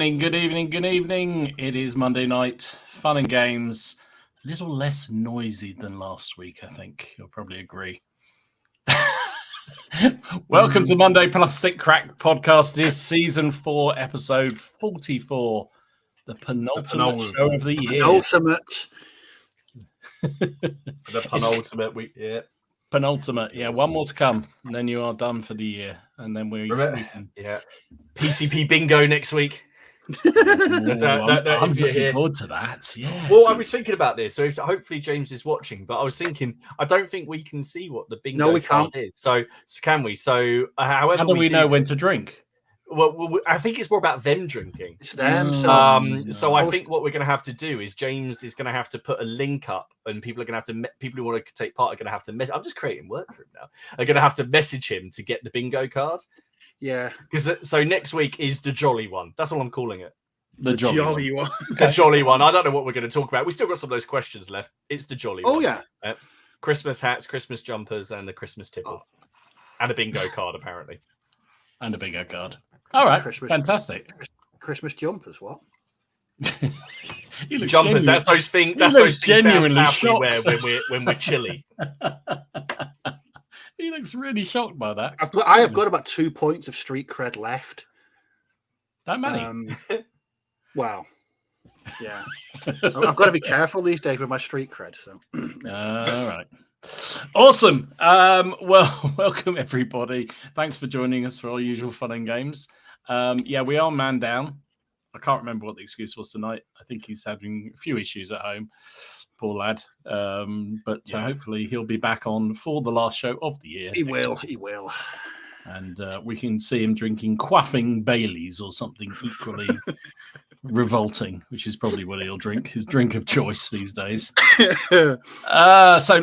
evening, good evening, good evening. It is Monday night, fun and games. A little less noisy than last week, I think. You'll probably agree. Welcome to Monday Plastic Crack Podcast. It is season 4, episode 44. The penultimate show of the year. The penultimate week, yeah. Penultimate, yeah. One more to come, and then you are done for the year. And then we can... Yeah. PCP bingo next week. I'm looking forward to that. Yeah. Well, I was thinking about this, so hopefully James is watching. But I was thinking, I don't think we can see what the bingo card is. So can we? So, however, how do we know when to drink? Well, I think it's more about them drinking. It's them. So I think what we're going to have to do is James is going to have to put a link up, and people are going to have to. People who want to take part are going to have to. I'm just creating work for him now. They're going to have to message him to get the bingo card. Yeah. Because so next week is the jolly one. That's all I'm calling it. The jolly one. The jolly one. I don't know what we're going to talk about. We still got some of those questions left. It's the jolly one. Oh yeah. Christmas hats, Christmas jumpers, and the Christmas tipple, and a bingo card apparently, and a bingo card. All right, fantastic. Christmas jumpers, what? Jumpers. That's those things. That's those things we wear when we're chilly. He looks really shocked by that. I have got about 2 points of street cred left. That many? Well, yeah. I've got to be careful these days with my street cred. So, all right. Awesome. Well, welcome everybody. Thanks for joining us for our usual fun and games. Yeah, we are man down. I can't remember what the excuse was tonight. I think he's having a few issues at home. Poor lad. But hopefully he'll be back on for the last show of the year. He will. And we can see him drinking quaffing Baileys or something equally revolting, which is probably what he'll drink, his drink of choice these days. So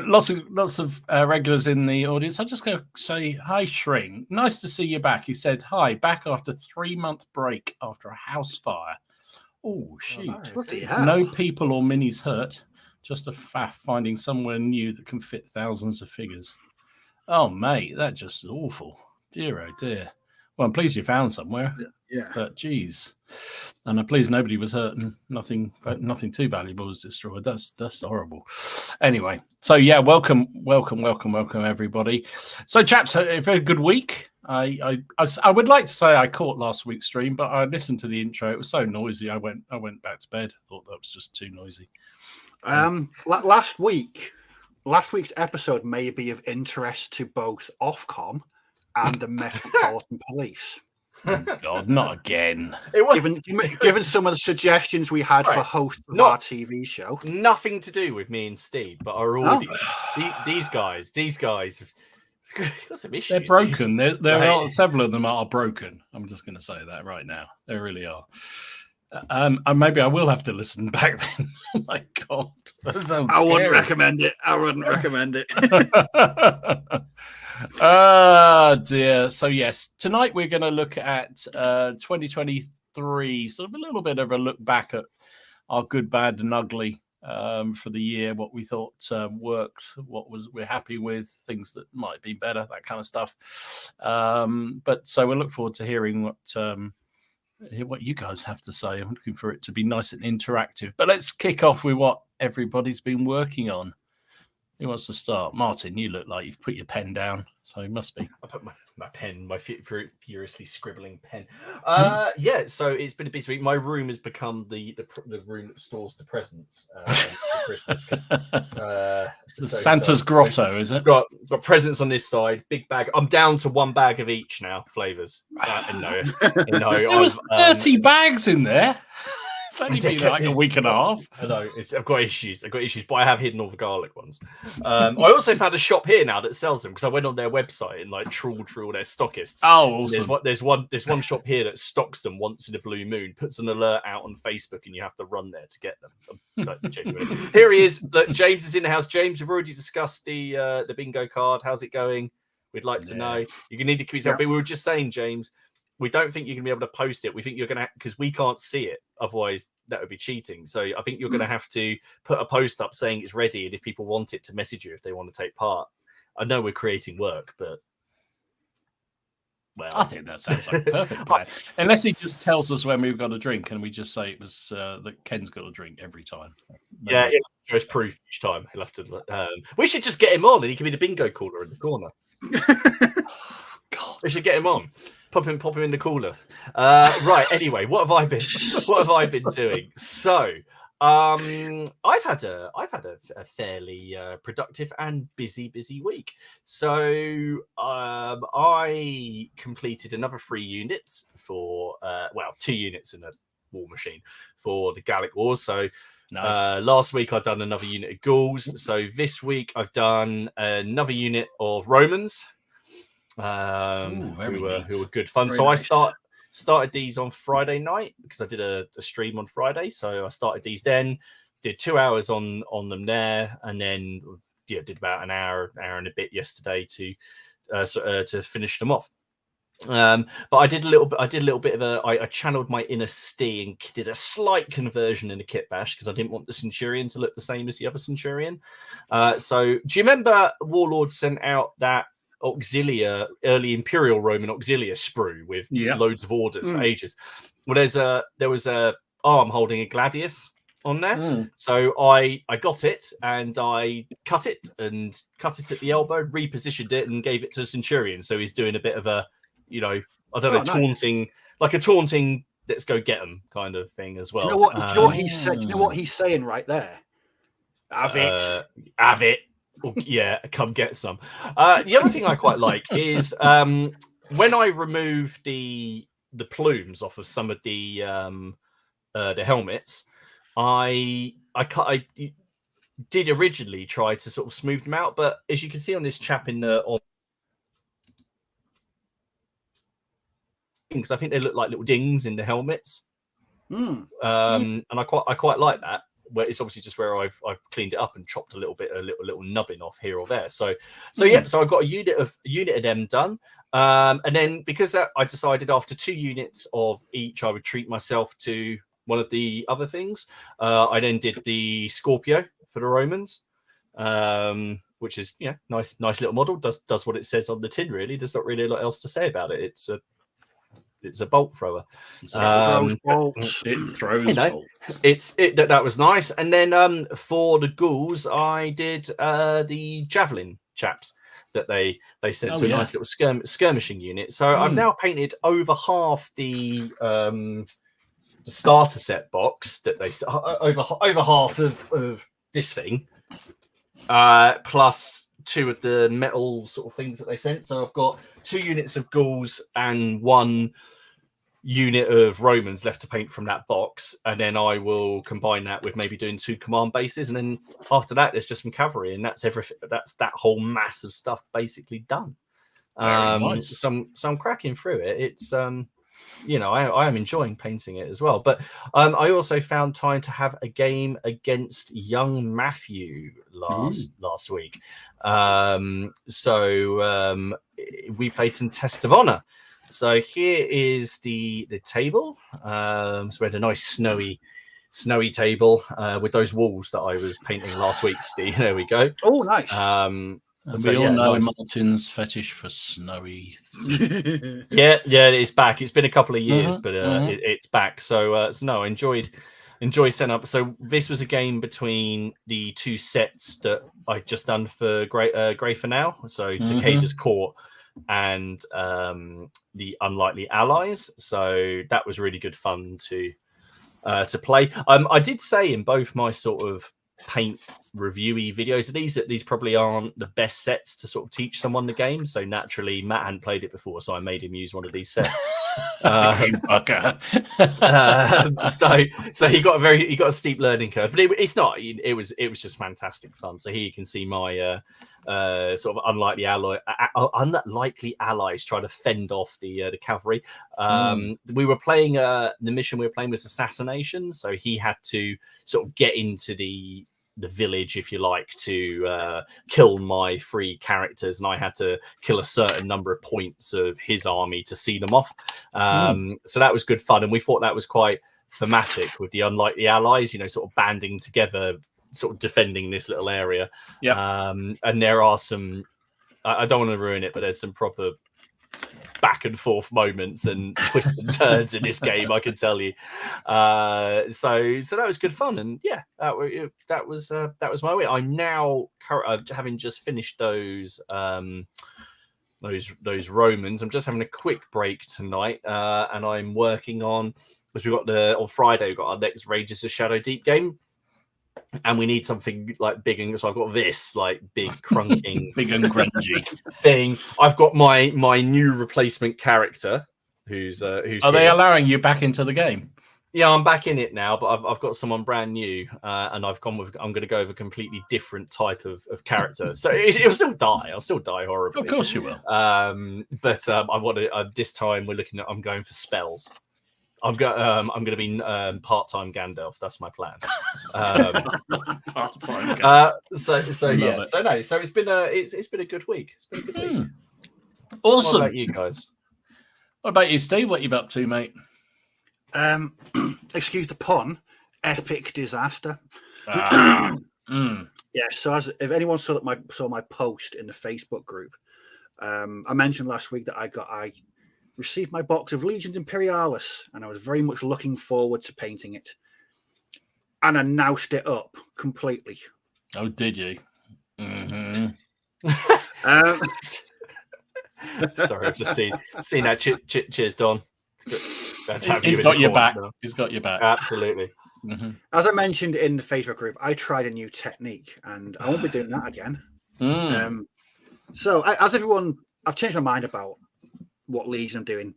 lots of regulars in the audience. I'm just going to say hi, Shring. Nice to see you back. He said hi, back after 3-month break after a house fire. Oh, shoot. No people or minis hurt. Just a faff finding somewhere new that can fit thousands of figures. Oh, mate, that's just awful. Dear, oh dear. Well, I'm pleased you found somewhere. Yeah. But geez, and I'm pleased nobody was hurt and nothing too valuable was destroyed. That's horrible. Anyway, so yeah, welcome everybody. So, chaps, a very good week. I would like to say I caught last week's stream, but I listened to the intro. It was so noisy. I went back to bed. I thought that was just too noisy. Last week's episode may be of interest to both Ofcom and the Metropolitan Police. Oh God, not again. Given some of the suggestions we had for hosts of our TV show. Nothing to do with me and Steve, but our audience. These guys have got some issues. They're broken. There are several of them are broken. I'm just going to say that right now. They really are. And maybe I will have to listen back then. Oh my God. That sounds scary. Wouldn't recommend it. Oh dear. So yes, tonight we're going to look at 2023, sort of a little bit of a look back at our good, bad, and ugly for the year. What we thought worked, we're happy with, things that might be better, that kind of stuff. But so we look forward to hearing what you guys have to say. I'm looking for it to be nice and interactive. But let's kick off with what everybody's been working on. Who wants to start? Martin, you look like you've put your pen down, so it must be. I put my pen, my furiously scribbling pen. Yeah, so it's been a busy week. My room has become the room that stores the presents for Christmas. Santa's grotto, is it? Got presents on this side, big bag. I'm down to 1 bag of each now, flavors. No, there was 30 bags in there. It's only been like a week and a half. I know. I've got issues, but I have hidden all the garlic ones. I also found a shop here now that sells them because I went on their website and like trawled through all their stockists. Oh, awesome. There's one shop here that stocks them once in a blue moon, puts an alert out on Facebook, and you have to run there to get them. Genuinely. Here he is. Look, James is in the house. James, we've already discussed the bingo card. How's it going? We'd like to know. You're gonna need to keep yourself. But we were just saying, James, we don't think you're going to be able to post it. We think you're going to, because we can't see it. Otherwise, that would be cheating. So I think you're going to have to put a post up saying it's ready. And if people want it, to message you if they want to take part. I know we're creating work, but Well, I think that sounds like a perfect plan. Unless he just tells us when we've got a drink and we just say it was that Ken's got a drink every time. Yeah, he'll show us proof each time. He'll have to. We should just get him on, and he can be the bingo caller in the corner. God, we should get him on. Pop him in the cooler. Right. Anyway, what have I been doing? So, I've had a fairly productive and busy week. So, I completed another 3 units for 2 units in a war machine for the Gallic Wars. So. Nice. Last week I've done another unit of Gauls. So this week I've done another unit of Romans, who were good fun. Very so nice. I started these on Friday night because I did a stream on Friday. So I started these then, did 2 hours on them there, and then did about an hour and a bit yesterday to finish them off. But I did a little bit of I channeled my inner Stee and did a slight conversion in a kit bash because I didn't want the Centurion to look the same as the other Centurion. So do you remember Warlord sent out that early Imperial Roman auxilia sprue with loads of orders for ages? Well, there was a arm holding a gladius on there. So I got it and I cut it at the elbow, repositioned it and gave it to the Centurion. So he's doing a bit of a taunting, like a taunting, let's go get them kind of thing as well. Do you know what he said? Do you know what he's saying right there? Have it. Oh, yeah, come get some. The other thing I quite like is when I remove the plumes off of some of the helmets, I did originally try to sort of smooth them out, but as you can see on this chap because I think they look like little dings in the helmets, and I quite like that. Where it's obviously just where I've cleaned it up and chopped a little nubbin off here or there. So I got a unit of them done, and then because I decided after 2 units of each I would treat myself to one of the other things. I then did the Scorpio for the Romans, which is nice little model. Does what it says on the tin. Really, there's not really a lot else to say about it. It's a bolt thrower. It throws bolts. It throws bolts. That was nice. And then for the Ghouls, I did the javelin chaps that they sent to a nice little skirmishing unit. So I've now painted over half the starter set box that they over half of this thing, plus 2 of the metal sort of things that they sent. So I've got 2 units of Ghouls and 1 unit of Romans left to paint from that box, and then I will combine that with maybe doing 2 command bases, and then after that there's just some cavalry, and that's everything. That's that whole mass of stuff basically done. Nice. So I'm cracking through it. It's I am enjoying painting it as well. But I also found time to have a game against young Matthew last week. So we played some Test of Honor. So here is the table. So we had a nice snowy table with those walls that I was painting last week, Steve. There we go. Oh, nice. We all know Martin's fetish for snowy. yeah, it's back. It's been a couple of years, but it's back. So no, I enjoy setting up. So this was a game between the 2 sets that I just done for Grey for Now. So Takeda's Court and the Unlikely Allies. So that was really good fun to play. I did say in both my sort of paint reviewy videos that these probably aren't the best sets to sort of teach someone the game. So naturally, Matt hadn't played it before, so I made him use one of these sets. So he got a steep learning curve, but it's not. It was just fantastic fun. So here you can see my sort of unlikely allies try to fend off the cavalry. We were playing the mission we were playing was assassination, so he had to sort of get into the village, if you like, to kill my 3 characters, and I had to kill a certain number of points of his army to see them off. So that was good fun, and we thought that was quite thematic with the unlikely allies, sort of banding together, sort of defending this little area. And there are some, I don't want to ruin it, but there's some proper back and forth moments and twists and turns in this game, I can tell you. So that was good fun, and yeah, that was my week. I'm now having just finished those Romans. I'm just having a quick break tonight, and I'm working on, because on Friday we've got our next Rages of Shadow Deep game, and we need something like big, and so I've got this like big crunking big and grungy thing. I've got my new replacement character who's Are here. they allowing you back into the game? Yeah, I'm back in it now, but I've got someone brand new, and I'm going to go with a completely different type of character. So it'll still die. I'll still die horribly. Of course you will. But I want to. This time I'm going for spells. I'm going to be part-time Gandalf. That's my plan. Part-time Gandalf. So it's been a good week. It's been a good week. Awesome. What about you guys? What about you, Steve? What are you up to, mate? Excuse the pun, epic disaster. Yeah, so if anyone saw my post in the Facebook group, I mentioned last week that I received my box of Legions Imperialis, and I was very much looking forward to painting it, and I noused it up completely. Oh, did you? Mm-hmm. Sorry, I've just seen that. Cheers, Don. He's got your back. He's got your back. Absolutely. Mm-hmm. As I mentioned in the Facebook group, I tried a new technique, and I won't be doing that again. So, as everyone, I've changed my mind about what Legion I'm doing.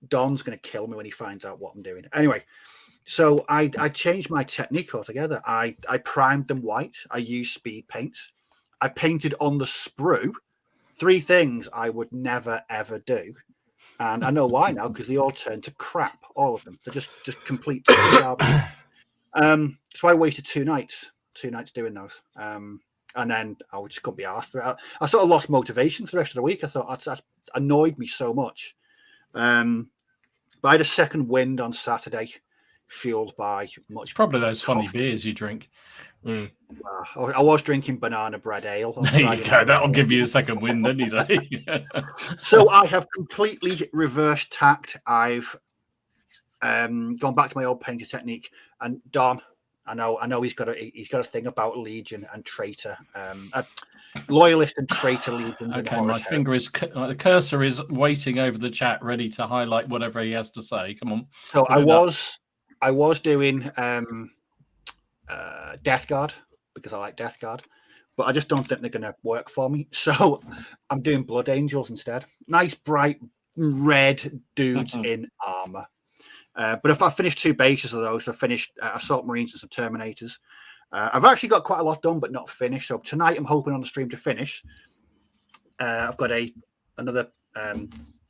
Don's going to kill me when he finds out what I'm doing. Anyway, so I changed my technique altogether. I primed them white. I used speed paints. I painted on the sprue. 3 things I would never ever do. And I know why now, because they all turned to crap, all of them. They're just complete garbage. So I wasted 2 nights doing those. And then I just couldn't be asked for it. I sort of lost motivation for the rest of the week. I thought that annoyed me so much. But I had a second wind on Saturday, fueled by much. It's probably those funny coffee. beers you drink. I was drinking banana bread ale. There you go. That'll give you a second wind any day. So I have completely reverse tacked. I've gone back to my old painter technique. And Don, I know he's got a thing about Legion and traitor, loyalist and traitor Legion. Okay, my finger is the cursor is waiting over the chat, ready to highlight whatever he has to say. Come on. So I was doing Death Guard, because I like Death Guard, but I just don't think they're going to work for me. So I'm doing Blood Angels instead. Nice, bright, red dudes in armor. But if I finish 2 bases of those, I finished Assault Marines and some Terminators. I've actually got quite a lot done, but not finished. So tonight I'm hoping on the stream to finish. I've got another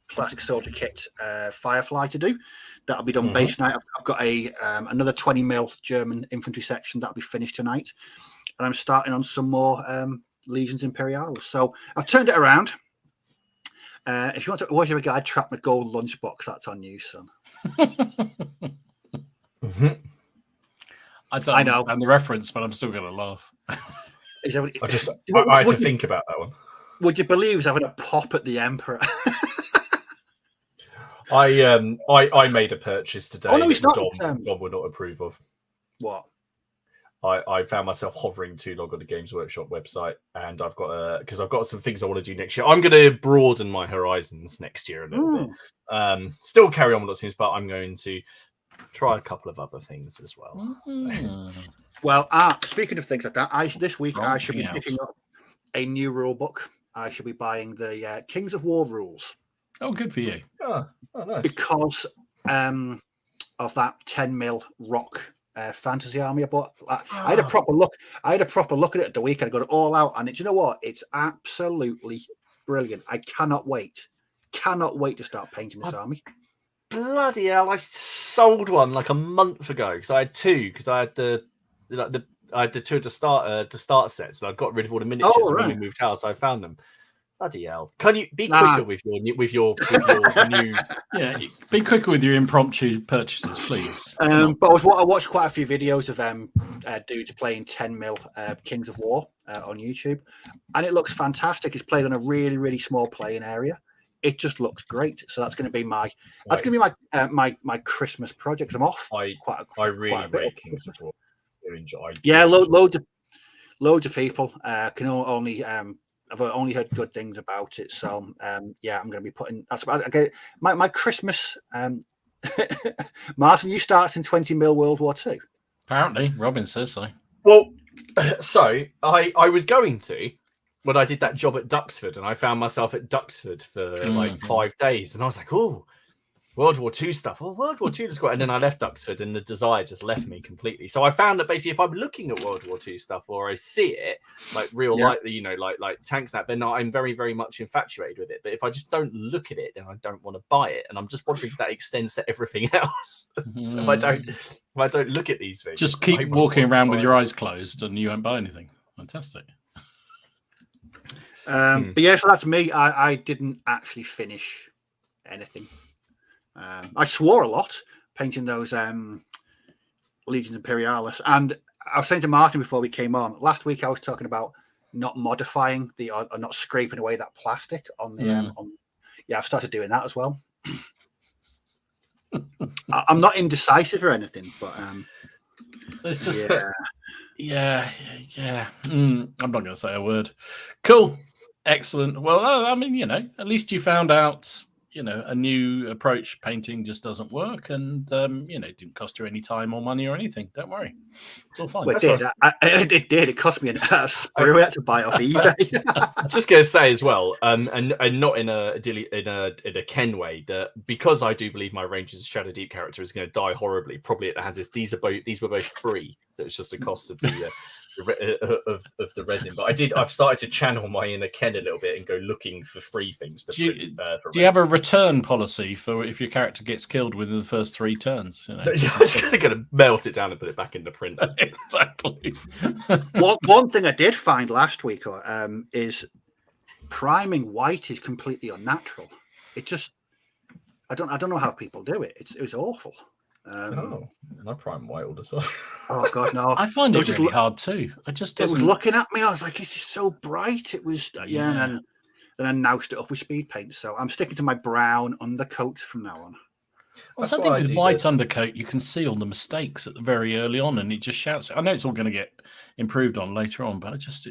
Plastic Soldier Kit Firefly to do. That'll be done base night. I've got another 20mm German infantry section that'll be finished tonight, and I'm starting on some more Legions Imperialis. So I've turned it around. If you want to watch a guy trap my gold lunchbox, that's on you, son. I don't understand the reference, but I'm still going to laugh. I had to think about that one. Would you believe he's having a pop at the Emperor? I made a purchase today that Dom would not approve of. What? I found myself hovering too long on the Games Workshop website, and I've got some things I want to do next year. I'm going to broaden my horizons next year a little bit. Still carry on with lots of things, but I'm going to try a couple of other things as well. So. Well, speaking of things like that, this week I should be picking up a new rule book. I should be buying the Kings of War rules. Oh, good for you. Oh, nice. Because of that 10mm rock fantasy army I bought. I had a proper look. I had a proper look at it at the weekend. I got it all out, and you know what? It's absolutely brilliant. I cannot wait to start painting this army. Bloody hell! I sold one like a month ago because I had 2. Because I had the 2 to start sets, and I got rid of all the miniatures when we moved house. I found them. Bloody hell! Can you be quicker with your new? Yeah, be quicker with your impromptu purchases, please. But I watched quite a few videos of dudes playing 10mm Kings of War on YouTube, and it looks fantastic. It's played on a really, really small playing area. it just looks great. So that's going to be my Christmas project. I'm off. I really rate Kings of War. Yeah, loads of people can only I've only heard good things about it. So yeah, I'm going to be putting that's about okay. My Christmas. Martin, you started in 20 mil World War II. Apparently, Robin says so. Well, so I was going to when I did that job at Duxford, and I found myself at Duxford for like 5 days, and I was like, oh, World War II stuff. Well, World War II is great. And then I left Duxford, and the desire just left me completely. So I found that basically, if I'm looking at World War II stuff, or I see it like real life, you know, like Tank Snap, then I'm very, very much infatuated with it. But if I just don't look at it, then I don't want to buy it. And I'm just wondering if that extends to everything else. So if I don't look at these things, just keep walking around with your eyes closed, and you won't buy anything. Fantastic. But yeah, so that's me. I didn't actually finish anything. I swore a lot painting those Legions Imperialis, and I was saying to Martin before we came on last week, I was talking about not modifying or not scraping away that plastic on the I've started doing that as well. I'm not indecisive or anything, but it's just yeah. I'm not going to say a word. Cool, excellent. Well, I mean, you know, at least you found out, you know, a new approach. Painting just doesn't work, and you know, it didn't cost you any time or money or anything. Don't worry, it's all fine. Well, it did. It cost me a sprue. I had to buy it off eBay. I'm just going to say as well, and not in a Ken way, that because I do believe my Rangers Shadow Deep character is going to die horribly, probably at the hands of these were both free, so it's just a cost of the of the resin. But I've started to channel my inner Ken a little bit and go looking for free things. Do you have a return policy for if your character gets killed within the first 3 turns? You know? I'm just going to melt it down and put it back in the printer. Exactly. One thing I did find last week is priming white is completely unnatural. It just I don't know how people do it. It was awful. And I prime white all the time. Oh god, no! I find it really hard too. It was looking at me. I was like, "This is so bright." It was and then I noused it up with speed paint. So I'm sticking to my brown undercoat from now on. Well, something with white undercoat, you can see all the mistakes at the very early on, and it just shouts. I know it's all going to get improved on later on, but it just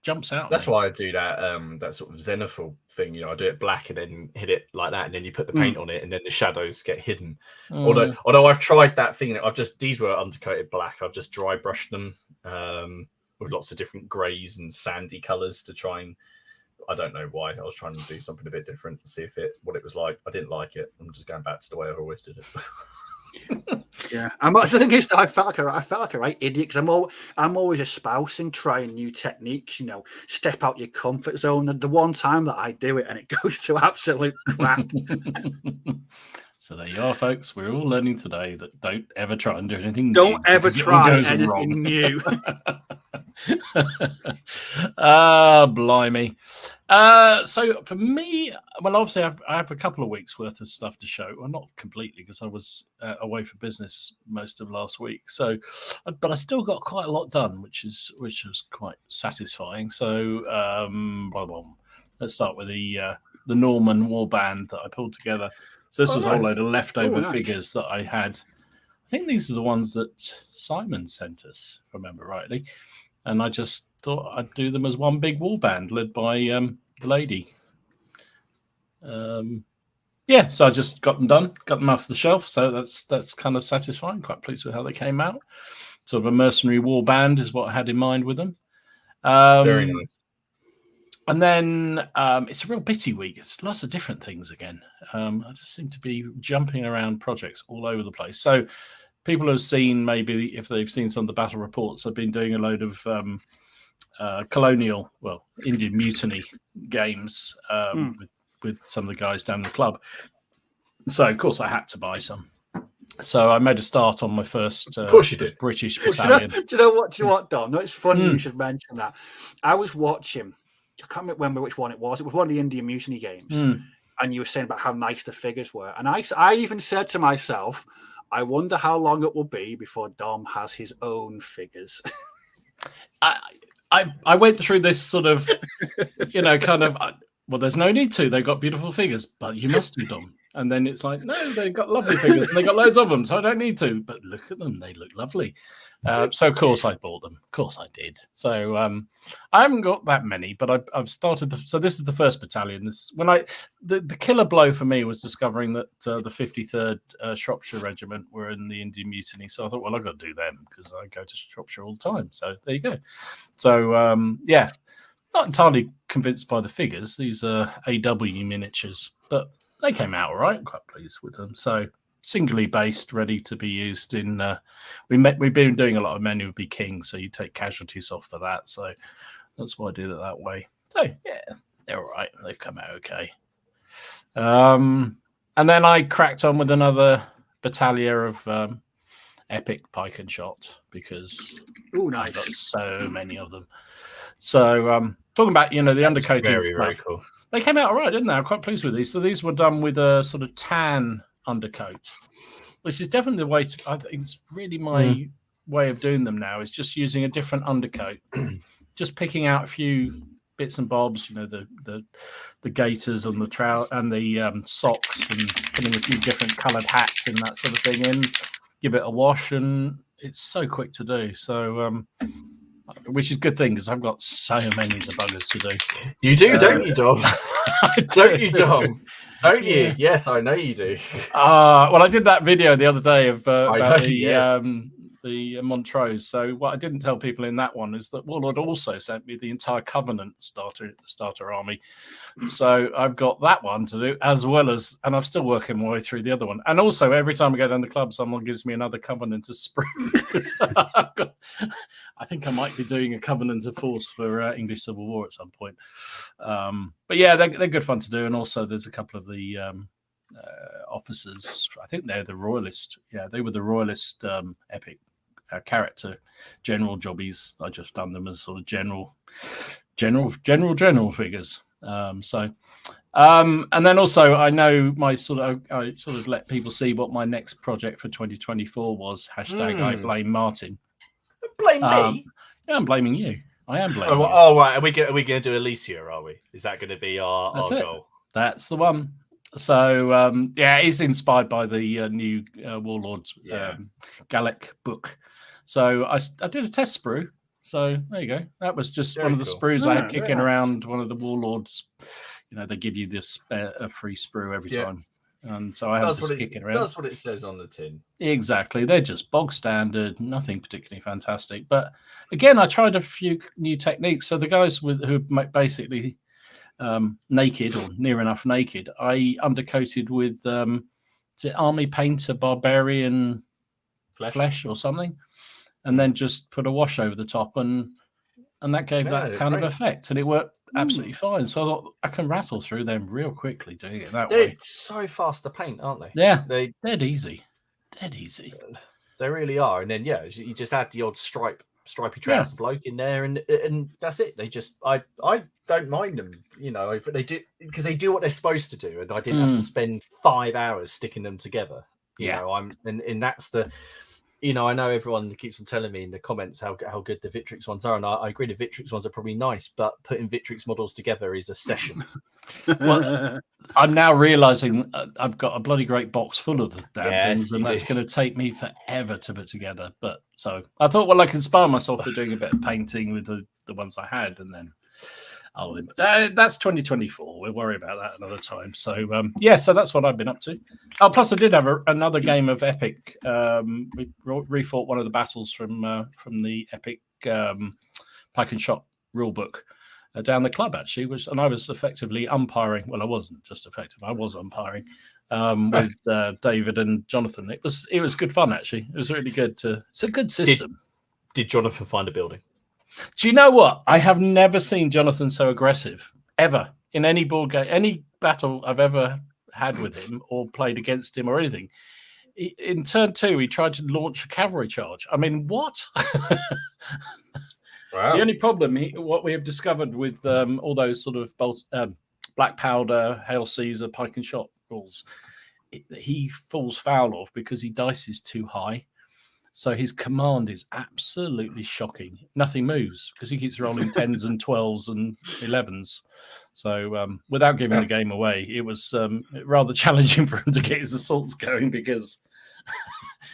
jumps out. That's why I do that sort of zenithal thing. You know, I do it black and then hit it like that, and then you put the paint on it, and then the shadows get hidden. Although I've tried that thing, these were undercoated black. I've just dry brushed them with lots of different greys and sandy colours to try and. I don't know why. I was trying to do something a bit different to see what it was like. I didn't like it. I'm just going back to the way I always did it. Yeah, the thing is that I felt like a right idiot because I'm always espousing trying new techniques. You know, step out your comfort zone. And the one time that I do it and it goes to absolute crap. So there you are, folks. We're all learning today that don't ever try and do anything. Don't ever try anything new. Blimey. So for me, well, obviously I have a couple of weeks worth of stuff to show. Well, not completely because I was away for business most of last week. So, but I still got quite a lot done, which was quite satisfying. So, let's start with the Norman warband that I pulled together. So this was a whole load of leftover figures that I had. I think these are the ones that Simon sent us, if I remember rightly. And I just thought I'd do them as one big warband led by the lady. So I just got them done, got them off the shelf. So that's kind of satisfying. Quite pleased with how they came out. Sort of a mercenary warband is what I had in mind with them. Very nice. And then it's a real bitty week. It's lots of different things again. I just seem to be jumping around projects all over the place. So people have seen, maybe if they've seen some of the battle reports, I've been doing a load of Indian mutiny games with some of the guys down the club. So, of course, I had to buy some. So I made a start on my first of course you did. British battalion. Do you know what, Don? No, it's funny you should mention that. I was watching... I can't remember which one it was. It was one of the Indian Mutiny games. And you were saying about how nice the figures were. And I even said to myself, I wonder how long it will be before Dom has his own figures. I went through this sort of, kind of well, there's no need to. They've got beautiful figures, but you must do them. And then it's like, no, they've got lovely figures and they got loads of them, so I don't need to. But look at them; they look lovely. So of course I bought them. Of course I did. So I haven't got that many, but I've started. So this is the first battalion. The killer blow for me was discovering that the 53rd Shropshire Regiment were in the Indian Mutiny. So I thought, well, I've got to do them because I go to Shropshire all the time. So there you go. So yeah, not entirely convinced by the figures. These are AW miniatures, but they came out all right. I'm quite pleased with them. So singly based, ready to be used in. We've been doing a lot of Men Who Would Be King, so you take casualties off for that. So that's why I did it that way. So yeah, they're all right. They've come out okay. And then I cracked on with another battalion of epic pike and shot because I've got so many of them. So talking about the undercoated very cool. They came out all right, didn't they? I'm quite pleased with these. So these were done with a sort of tan undercoat, which is definitely the way I think it's really my way of doing them now, is just using a different undercoat, just picking out a few bits and bobs, the gaiters and the trout and the socks, and putting a few different coloured hats and that sort of thing in, give it a wash, and it's so quick to do. So which is a good thing because I've got so many of the buggers to do. You do, don't you, Dom? Don't you, Dom? Don't you? Yeah. Yes, I know you do. Well, I did that video the other day of about yes. The Montrose. So what I didn't tell people in that one is that Warlord also sent me the entire Covenant starter army. So I've got that one to do as well as, and I'm still working my way through the other one. And also every time I go down the club, someone gives me another Covenant to sprue. So I think I might be doing a Covenant of Force for English Civil War at some point. But yeah, they're good fun to do. And also there's a couple of the officers. I think they're the Royalist. Yeah, they were the Royalist epic character general jobbies. I just done them as sort of general figures. And then also I know I sort of let people see what my next project for 2024 was. Hashtag I blame Martin. Blame me? Yeah, I'm blaming you. I am blaming you. Oh, right. Are we going to do Alicia, are we? Is that going to be our goal? That's the one. So yeah, it's inspired by the new Warlord Gallic book. So I did a test sprue. So there you go. That was just one of the sprues I had kicking around. One of the Warlords. They give you this a free sprue every time, and so I have this kicking around. That's what it says on the tin. Exactly. They're just bog standard, nothing particularly fantastic. But again, I tried a few new techniques. So the guys who basically naked or near enough naked, I undercoated with army painter barbarian flesh or something, and then just put a wash over the top, and that gave that kind of effect, and it worked absolutely fine. So I thought I can rattle through them real quickly doing it that way. They're so fast to paint, aren't they? Yeah, they're dead easy. They really are. And then you just add the odd stripy trouser bloke in there, and that's it. They just I don't mind them, if they do, because they do what they're supposed to do, and I didn't have to spend 5 hours sticking them together. And that's the. I know everyone keeps on telling me in the comments how good the Victrix ones are, and I agree the Victrix ones are probably nice, but putting Victrix models together is a session. Well, I'm now realising I've got a bloody great box full of the damn things, and that's going to take me forever to put together. But so I thought, well, I can inspire myself for doing a bit of painting with the ones I had, and then that's 2024. We'll worry about that another time. So so that's what I've been up to. Oh, plus I did have another game of Epic. We refought one of the battles from the Epic Pike and Shot rulebook down the club actually, and I was effectively umpiring. Well, I wasn't just effective. I was umpiring with David and Jonathan. It was good fun actually. It was really good. It's a good system. Did Jonathan find a building? Do you know what? I have never seen Jonathan so aggressive, ever, in any board game, any battle I've ever had with him or played against him or anything. In turn 2, he tried to launch a cavalry charge. I mean, what? Wow. The only problem, what we have discovered with all those sort of black powder, Hail Caesar, pike and shot rules, he falls foul of because he dices too high. So his command is absolutely shocking. Nothing moves because he keeps rolling 10s and 12s and 11s. So without giving the game away, it was rather challenging for him to get his assaults going because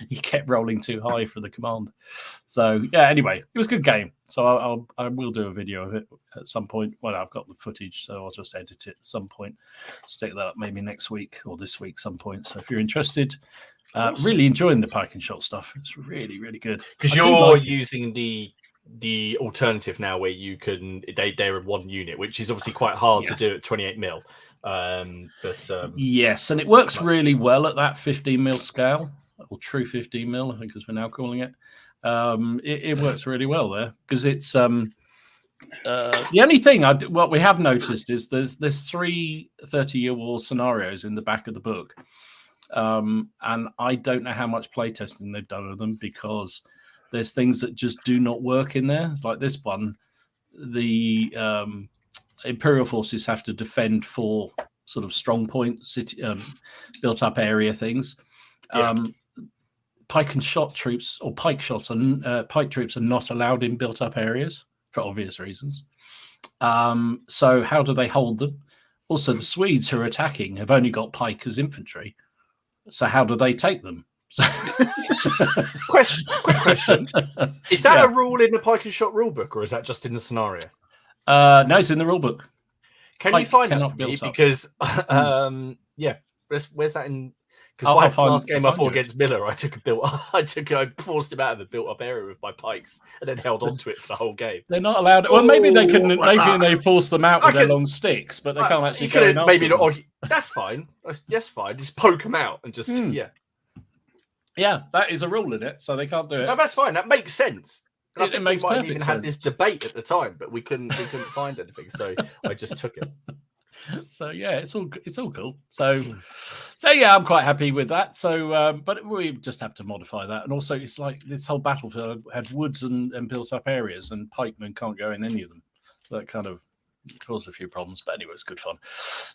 he kept rolling too high for the command. So yeah, anyway, it was a good game. So I will do a video of it at some point. Well, I've got the footage, so I'll just edit it at some point. Stick that up maybe next week or this week some point. So if you're interested, really enjoying the pike and shot stuff. It's really, really good. Because you're using the alternative now where you can they're in one unit, which is obviously quite hard to do at 28 mil. Yes, and it works really well at that 15 mil scale, or true 15 mil, I think as we're now calling it. It works really well there because it's the only thing what we have noticed is there's 3 30-year war scenarios in the back of the book, and I don't know how much playtesting they've done with them because there's things that just do not work in there. It's like this one, the Imperial forces have to defend 4 sort of strong point city built up area things. Pike and shot troops or pike troops are not allowed in built up areas for obvious reasons. So how do they hold them? Also, the Swedes who are attacking have only got pike as infantry. So how do they take them? Quick question. Is that a rule in the pike and shot rulebook, or is that just in the scenario? No, it's in the rulebook. Can you find that for me? Because where's that in? Because my last game I fought against Miller, I forced him out of the built-up area with my pikes, and then held on to it for the whole game. They're not allowed. Well, maybe they can. Maybe they force them out with their long sticks, but they can't actually go in. Maybe not. That's fine. That's fine. Just poke them out and just Yeah, that is a rule in it, so they can't do it. No, that's fine. That makes sense. And I think makes we might have perfect even sense. had this debate at the time, but we couldn't find anything, so I just took it. So yeah, it's all cool. So yeah, I'm quite happy with that. So, but we just have to modify that, and also it's like this whole battlefield had woods and built up areas, and pikemen can't go in any of them. So that kind of caused a few problems, but anyway, it's good fun.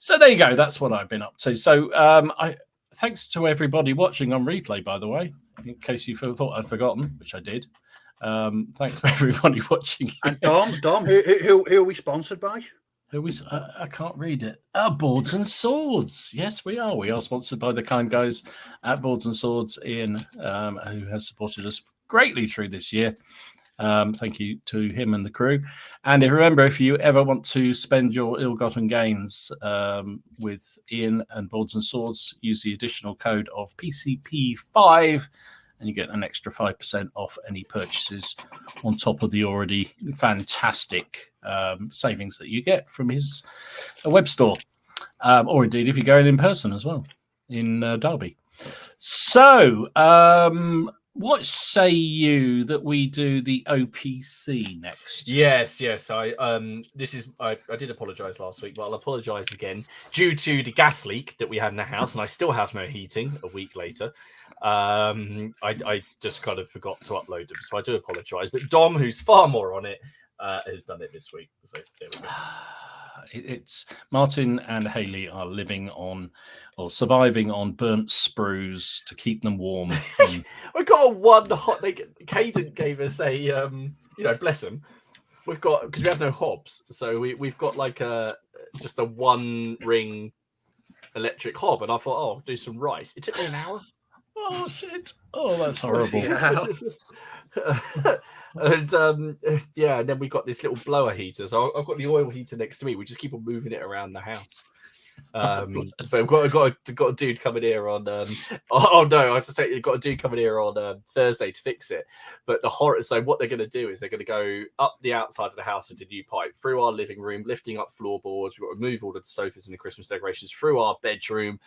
So there you go. That's what I've been up to. So thanks to everybody watching on replay, by the way, in case you thought I'd forgotten, which I did. Thanks for everybody watching. And Dom, who are we sponsored by? I can't read it. Boards and Swords. Yes, we are. We are sponsored by the kind guys at Boards and Swords, Ian, who has supported us greatly through this year. Thank you to him and the crew. And remember, if you ever want to spend your ill-gotten gains with Ian and Boards and Swords, use the additional code of PCP5, and you get an extra 5% off any purchases on top of the already fantastic savings that you get from his web store. Or indeed, if you're going in person as well in Derby. So, what say you that we do the OPC next? Yes. I did apologise last week, but I'll apologise again due to the gas leak that we had in the house, and I still have no heating a week later. I just kind of forgot to upload them, so I do apologise. But Dom, who's far more on it, has done it this week. So there we go. It's Martin and Haley are living on or surviving on burnt sprues to keep them warm. We've got a one hot. Caden gave us a bless him. We've got, because we have no hobs, so we've got like just a 1-ring electric hob, and I thought, I'll do some rice. It took me an hour. Oh shit! Oh, that's horrible. And and then we've got this little blower heater. So I've got the oil heater next to me. We just keep on moving it around the house. But we've got a dude coming here on. Got a dude coming here on Thursday to fix it. But the horror. So what they're going to do is they're going to go up the outside of the house with a new pipe through our living room, lifting up floorboards. We've got to move all the sofas and the Christmas decorations through our bedroom,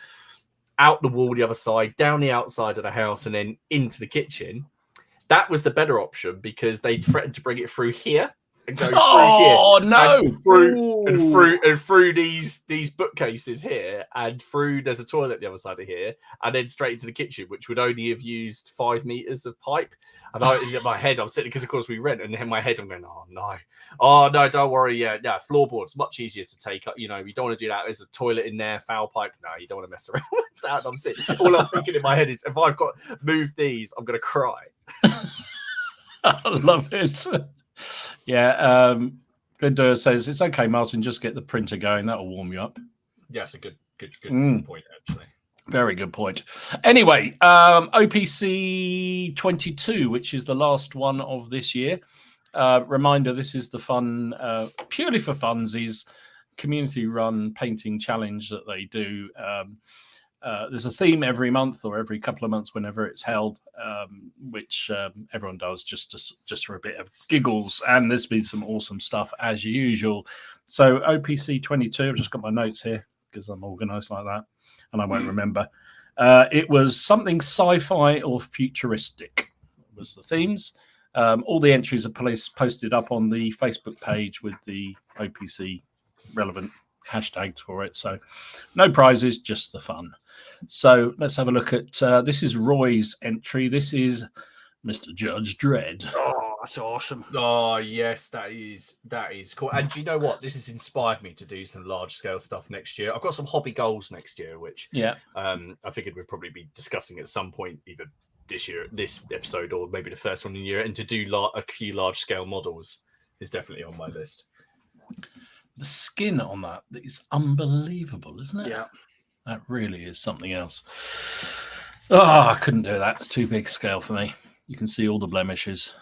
out the wall the other side, down the outside of the house, and then into the kitchen. That was the better option because they threatened to bring it through here. and go Oh through here, no! and through these bookcases here, and through there's a toilet the other side of here, and then straight into the kitchen, which would only have used 5 meters of pipe. And in my head, I'm sitting because of course we rent, and in my head I'm going, oh no, don't worry, yeah, floorboards much easier to take up. You know, you don't want to do that. There's a toilet in there, foul pipe. No, you don't want to mess around with that. I'm sitting. All I'm thinking in my head is, if I've got moved these, I'm gonna cry. I love it. Yeah, Good says it's okay, Martin. Just get the printer going. That'll warm you up. Yeah, it's a good point, actually. Very good point. Anyway, OPC 22, which is the last one of this year. Reminder: this is the fun, purely for funsies, community-run painting challenge that they do. There's a theme every month or every couple of months, whenever it's held, which everyone does just for a bit of giggles. And there's been some awesome stuff as usual. So OPC 22, I've just got my notes here because I'm organised like that, and I won't remember. It was something sci-fi or futuristic was the themes. All the entries are posted up on the Facebook page with the OPC relevant hashtags for it. So no prizes, just the fun. So let's have a look at this is Roy's entry. This is Mr. Judge Dredd. Oh, that's awesome. Oh yes, that is cool. And do you know what? This has inspired me to do some large scale stuff next year. I've got some hobby goals next year, which I figured we'd probably be discussing at some point, either this episode, or maybe the first one in the year. And to do a few large scale models is definitely on my list. The skin on that is unbelievable, isn't it? Yeah. That really is something else. Oh, I couldn't do that. It's too big scale for me. You can see all the blemishes.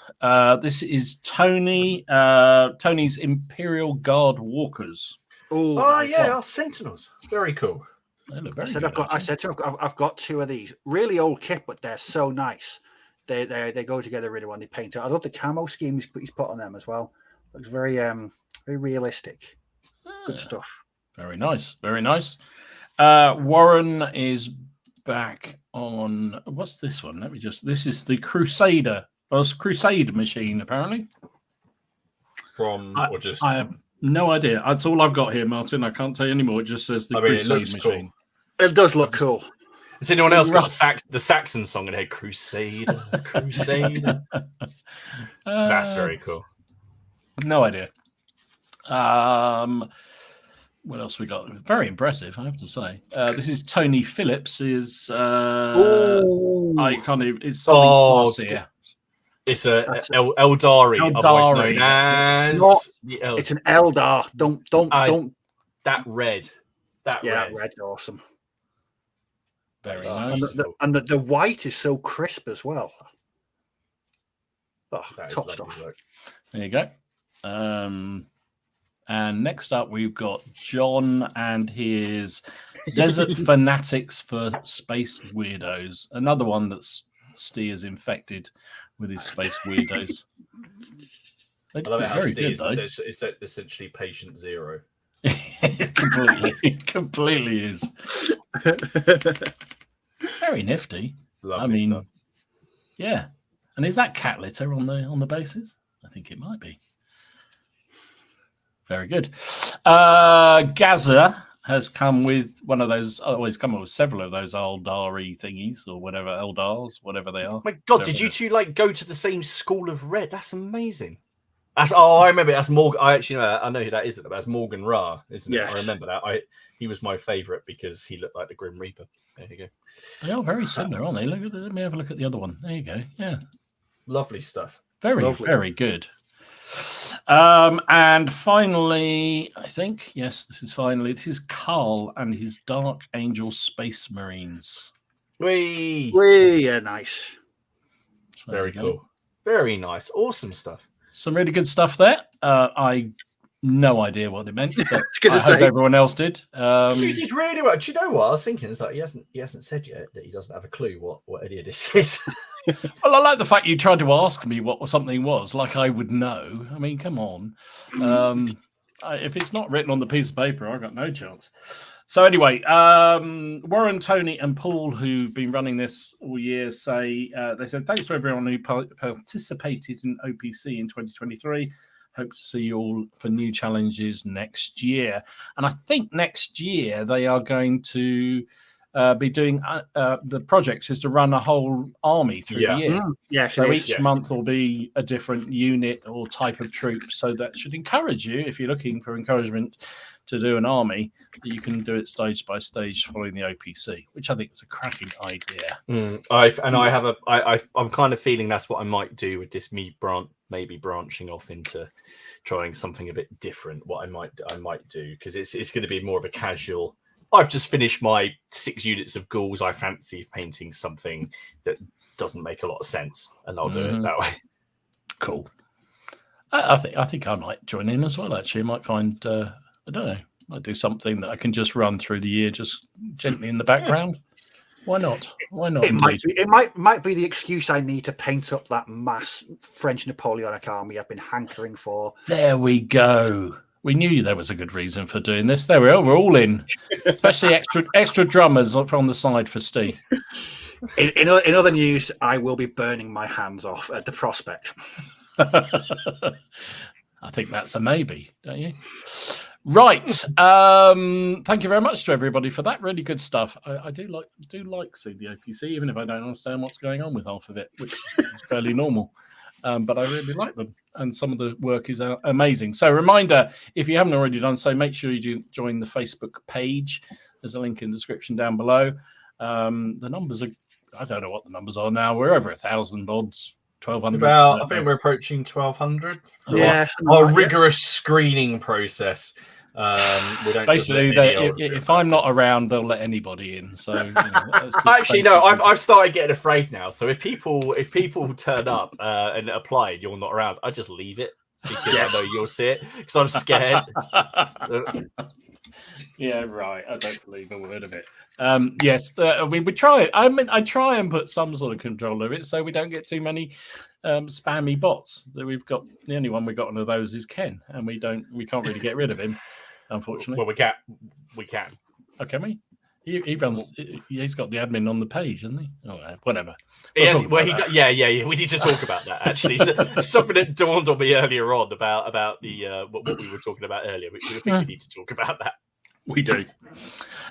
This is Tony. Tony's Imperial Guard Walkers. Oh yeah, our Sentinels. Very cool. They look very I've got 2 of these. Really old kit, but they're so nice. They go together really well when they paint it. I love the camo scheme he's put on them as well. Looks very very realistic. Good stuff. Very nice. Very nice. Warren is back on. What's this one? This is the Crusader. Well, it's Crusade machine, apparently. I have no idea. That's all I've got here, Martin. I can't tell you anymore. It just says the Crusade machine. Cool. It does look cool. Has anyone else got the Saxon song in their Crusade? Crusade. That's very cool. No idea. What else we got? Very impressive, I have to say. This is Tony Phillips. It's something here. It's a Eldari, otherwise known as it's an Eldar. Don't. That red. Red's awesome. Very nice. And the white is so crisp as well. Oh, top stuff. Work. There you go. And next up, we've got John and his Desert Fanatics for Space Weirdos. Another one that's Steer's infected with his space weirdos. I love it how Steer is essentially patient zero. completely is. Very nifty. Lovely stuff. Yeah. And is that cat litter on the bases? I think it might be. Very good. Gaza has come with one of those. Always come up with several of those Eldari thingies or whatever Eldars, whatever they are. My God, did you two go to the same school of red? That's amazing. I remember. That's Morgan. I know who that is. That's Morgan Ra, isn't it? I remember that. He was my favourite because he looked like the Grim Reaper. There you go. They are very similar, aren't they? Let me have a look at the other one. There you go. Yeah, lovely stuff. Very good. And finally, I think, yes, this is Carl and his Dark Angel Space Marines. Yeah, nice. Very cool. Very nice. Awesome stuff. Some really good stuff there. I no idea what they meant, but I hope everyone else did. You did really well. Do you know what I was thinking? It's like he hasn't said yet that he doesn't have a clue what any of this is. Well, I like the fact you tried to ask me what something was, like I would know. I mean, come on. If it's not written on the piece of paper, I've got no chance. So anyway, Warren, Tony, and Paul, who've been running this all year, they said thanks to everyone who participated in OPC in 2023. hope to see you all for new challenges next year. And I think next year they are going to be doing the projects is to run a whole army through the year. Yes, so each month will be a different unit or type of troop. So that should encourage you, if you're looking for encouragement to do an army, that you can do it stage by stage following the OPC, which I think is a cracking idea. I'm kind of feeling that's what I might do with this maybe branching off into trying something a bit different. What I might do, because it's going to be more of a casual. I've just finished my 6 units of ghouls. I fancy painting something that doesn't make a lot of sense, and I'll do it that way. Cool. I think I might join in as well. Actually, I might find I don't know. I'll do something that I can just run through the year, just gently in the background. Why not? Why not? It might be the excuse I need to paint up that mass French Napoleonic army I've been hankering for. There we go. We knew there was a good reason for doing this. There we are. We're all in, especially extra drummers on the side for Steve. In other news, I will be burning my hands off at the prospect. I think that's a maybe, don't you? Right. Thank you very much to everybody for that. Really good stuff. I do like seeing the OPC, even if I don't understand what's going on with half of it, which is fairly normal. But I really like them, and some of the work is amazing. So, reminder, if you haven't already done so, make sure you do join the Facebook page. There's a link in the description down below. The numbers are, I don't know what the numbers are now. We're over 1,000 odds, 1,200. I think we're approaching 1,200. Yeah, our rigorous screening process. We don't basically, if I'm not around, they'll let anybody in. So actually, no, I've started getting afraid now. So if people turn up and apply, and you're not around, I just leave it because I know you'll see it because I'm scared. Yeah, right. I don't believe a word of it. Yes, we try it. I try and put some sort of control of it so we don't get too many spammy bots. That we've got. The only one we got one of those is Ken, and we can't really get rid of him. Unfortunately, well, we can. Oh, can we? He runs. He's got the admin on the page, hasn't he? Oh, whatever. We need to talk about that. Actually, something that dawned on me earlier on about the what we were talking about earlier. We think we need to talk about that. We do.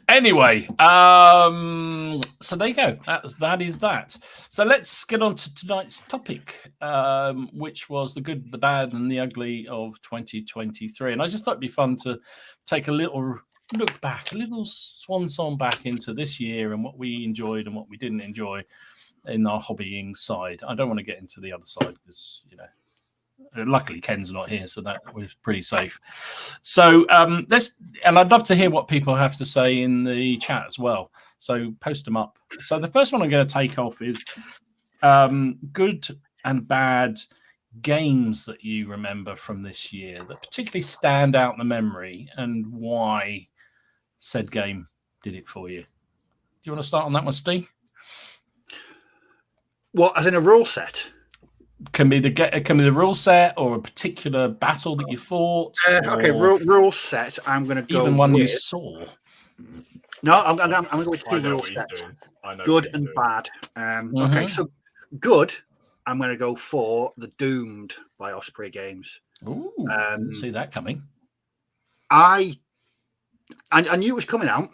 Anyway, so there you go. That is that. So let's get on to tonight's topic, which was the good, the bad, and the ugly of 2023. And I just thought it'd be fun to take a little look back, a little swan song back into this year and what we enjoyed and what we didn't enjoy in our hobbying side. I don't want to get into the other side because, luckily Ken's not here, so that was pretty safe. So and I'd love to hear what people have to say in the chat as well. So post them up. So the first one I'm going to take off is good and bad games that you remember from this year that particularly stand out in the memory and why said game did it for you. Do you want to start on that one, Steve? What, as in a rule set? Can be the rule set or a particular battle that you fought. Okay, rule set. I'm going to go even one you saw. No, I'm going to go with two rule sets. Good and bad. Okay, so good. I'm going to go for the Doomed by Osprey Games. Ooh, didn't see that coming. I knew it was coming out.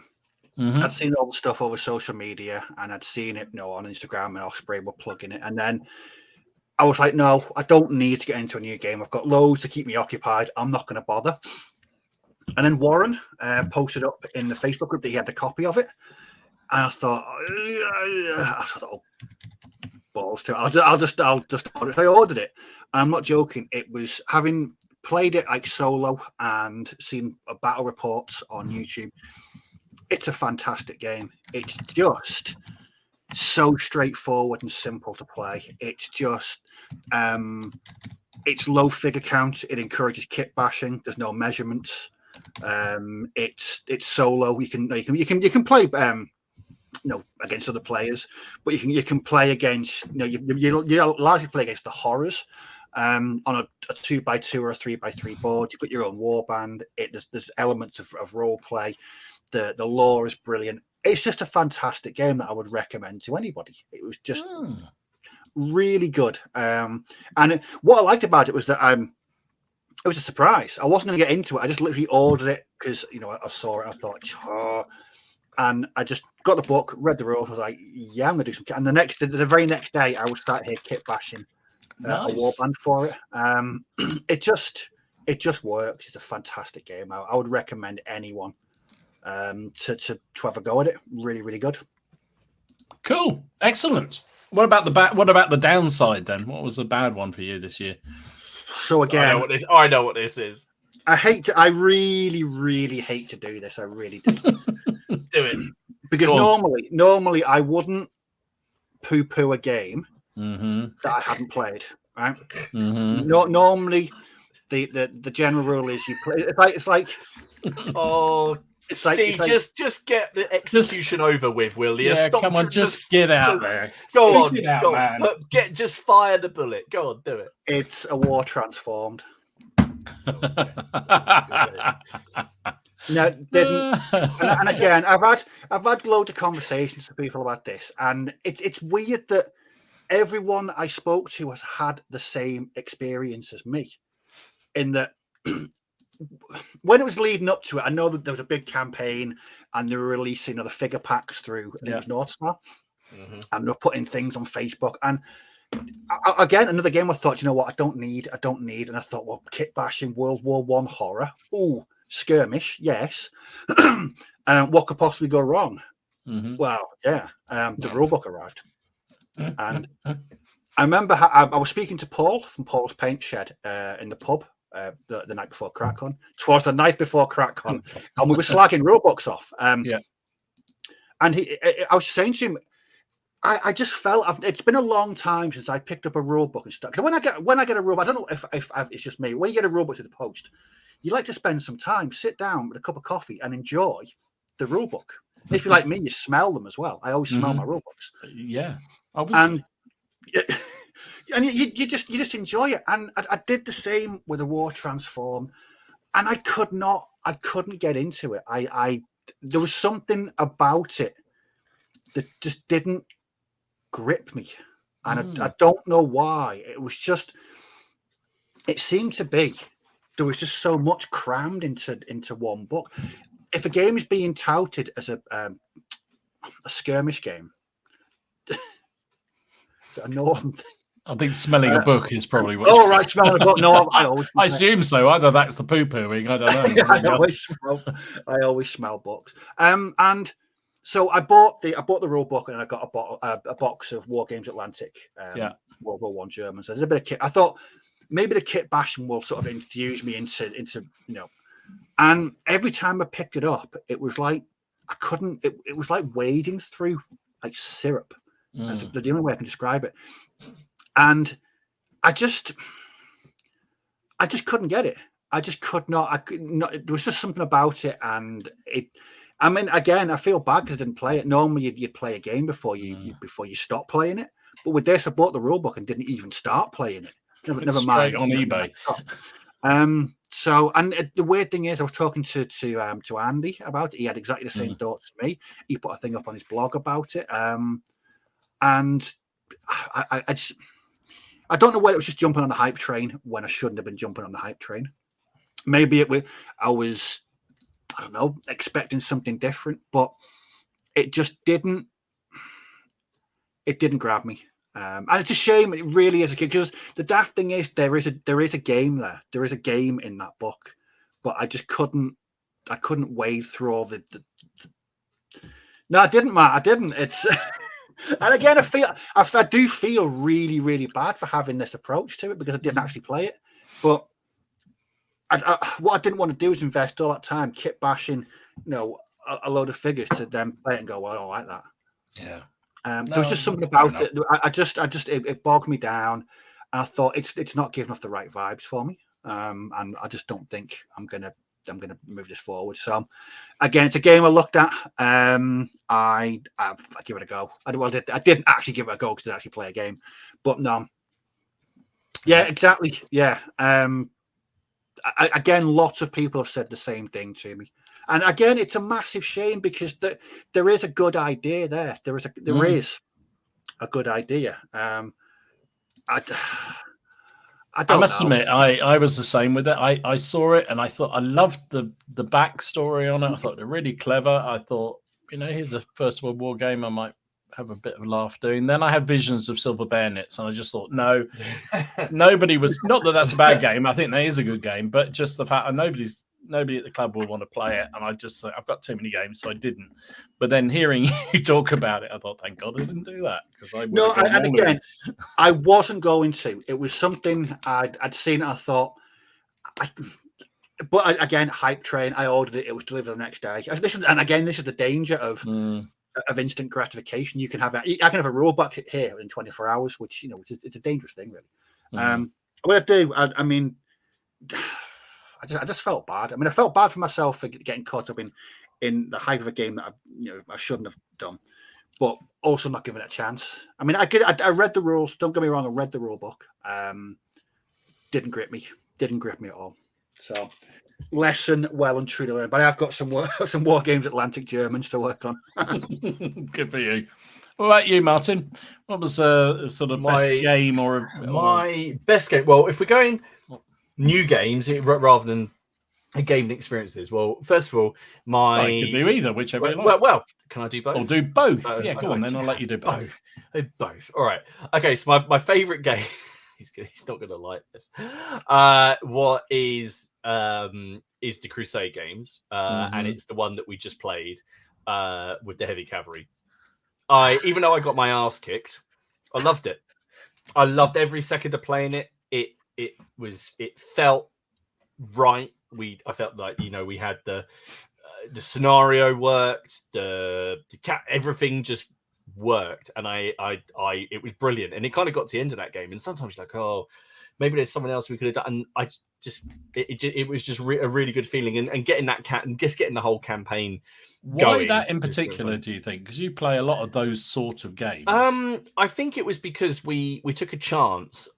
Mm-hmm. I'd seen all the stuff over social media, and I'd seen it, on Instagram, and Osprey were plugging it. And then I was like, no, I don't need to get into a new game. I've got loads to keep me occupied. I'm not going to bother. And then Warren posted up in the Facebook group that he had a copy of it, and I thought, oh, balls to it. I'll just order it. I ordered it. I'm not joking. It was, having played it like solo and seen battle reports on YouTube, it's a fantastic game. It's just so straightforward and simple to play. It's just it's low figure count. It encourages kit bashing. There's no measurements. It's solo. You can play against other players, but you can play against you largely play against the horrors on a 2x2 or a 3x3 board. You've got your own warband. There's elements of role play. The lore is brilliant. It's just a fantastic game that I would recommend to anybody. It was just really good. And what I liked about it was that was a surprise. I wasn't going to get into it. I just literally ordered it because I saw it. I thought, oh. And I just got the book, read the rules. I was like, yeah, I'm going to do some. And the very next day, I was start here kit bashing a warband for it. It just works. It's a fantastic game. I would recommend anyone to have a go at it. Really, really good. Cool, excellent. What about the downside then? What was the bad one for you this year? So again, I know what this is. I really, really hate to do this. I really do. Do it. Because normally I wouldn't poo-poo a game that I hadn't played. Right? Normally the general rule is you play. It's like Steve, just get the execution over with, will you? Yeah, come on, just get out there. Go on, man. Just fire the bullet. Go on, do it. It's a war transformed. No, didn't. And again, I've had loads of conversations with people about this, and it's weird that everyone I spoke to has had the same experience as me. In that, when it was leading up to it, I know that there was a big campaign, and they were releasing the figure packs through. I think it was North Star, and they were putting things on Facebook. And again, another game I thought, I don't need. And I thought, well, kit bashing, World War I horror. Ooh. Skirmish, yes. What could possibly go wrong? Well, yeah. The rulebook arrived, and I remember I was speaking to Paul from Paul's Paint Shed in the pub the night before CrackCon. It was the night before CrackCon, and we were slagging rulebooks off. And I was saying to him, I just felt it's been a long time since I picked up a rulebook and stuff. Because when I get a rulebook, I don't know if it's just me. When you get a rulebook to the post, you like to spend some time, sit down with a cup of coffee and enjoy the rulebook. If you're like me, you smell them as well. I always smell my rulebooks. Yeah. Obviously. And you just enjoy it. And I did the same with a War Transform, and I couldn't get into it. There was something about it that just didn't grip me. And I don't know why. It was just, it seemed to be, there was just so much crammed into one book. If a game is being touted as a skirmish game, a northern thing. I think smelling a book is probably what. Oh, right, smelling a book. No, I always. I assume so. Either that's the poo-pooing. I don't know. I always smell books. And so I bought the rule book, and I got a box of War Games Atlantic. World War I German. So there's a bit of kit. I thought maybe the kit bashing will sort of enthuse me into. And every time I picked it up, it was like I couldn't. It was like wading through like syrup. That's the only way I can describe it. And I just couldn't get it. I just could not. I could not. There was just something about it, and it. I mean, again, I feel bad because I didn't play it. Normally, you'd play a game before you stop playing it. But with this, I bought the rule book and didn't even start playing it. Never mind. On eBay. So, and the weird thing is, I was talking to Andy about it. He had exactly the same thoughts as me. He put a thing up on his blog about it. And I don't know whether it was just jumping on the hype train when I shouldn't have been jumping on the hype train. Maybe I was, I don't know, expecting something different, but it just didn't. It didn't grab me, and it's a shame. It really is, because the daft thing is there is a game there. There is a game in that book, but I just couldn't. I couldn't wade through all the No, I didn't, Matt. I didn't. It's. And again, I do feel really, really bad for having this approach to it because I didn't actually play it. But what I didn't want to do is invest all that time kit bashing, a load of figures to then play it and go, well, I don't like that. Yeah. There was just something about it. It bogged me down. And I thought it's not giving off the right vibes for me. And I just don't think I'm gonna move this forward. So again, it's a game I looked at. I give it a go. I didn't actually give it a go because I didn't actually play a game. But no. Yeah, exactly. Yeah. Again, lots of people have said the same thing to me. And again, it's a massive shame because there is a good idea there. There is a good idea. I must admit, I was the same with it. I saw it and I thought I loved the backstory on it. I thought they're really clever. I thought, here's a First World War game I might have a bit of a laugh doing. Then I had visions of Silver Bayonets and I just thought, no, nobody was, not that that's a bad game. I think that is a good game, but just the fact that nobody at the club will want to play it. And I just thought, I've got too many games, so I didn't. But then hearing you talk about it, I thought, thank God I didn't do that. I wasn't going to. It was something I'd seen it. I thought, but again, hype train. I ordered it. It was delivered the next day. This is the danger of instant gratification. You can have I can have a rollback here in 24 hours, which it's a dangerous thing, really. What I do, I mean, I just felt bad. I mean, I felt bad for myself for getting caught up in the hype of a game that I shouldn't have done, but also not giving it a chance. I mean, I read the rules. Don't get me wrong. I read the rule book. Didn't grip me at all. So, lesson well and truly learned. But I've got some War Games Atlantic Germans to work on. Good for you. What about you, Martin? What was sort of best game or my best game? Well, if we're going new games rather than gaming experiences, well, first of all, I could do either, whichever you like. Well, can I do both? Or do both? Yeah, go on, then I'll let you do both. Both. All right. Okay, so my favorite game. He's not going to like this. What is the Crusade games, and it's the one that we just played with the heavy cavalry. Even though I got my ass kicked, I loved it. I loved every second of playing it. It felt right. I felt like we had the scenario worked, everything just worked, and it was brilliant. And it kind of got to the end of that game, and sometimes you're like, oh, maybe there's someone else we could have done. And it was just a really good feeling, and getting that and just getting the whole campaign. Why that in particular, do you think? Because you play a lot of those sort of games. I think it was because we took a chance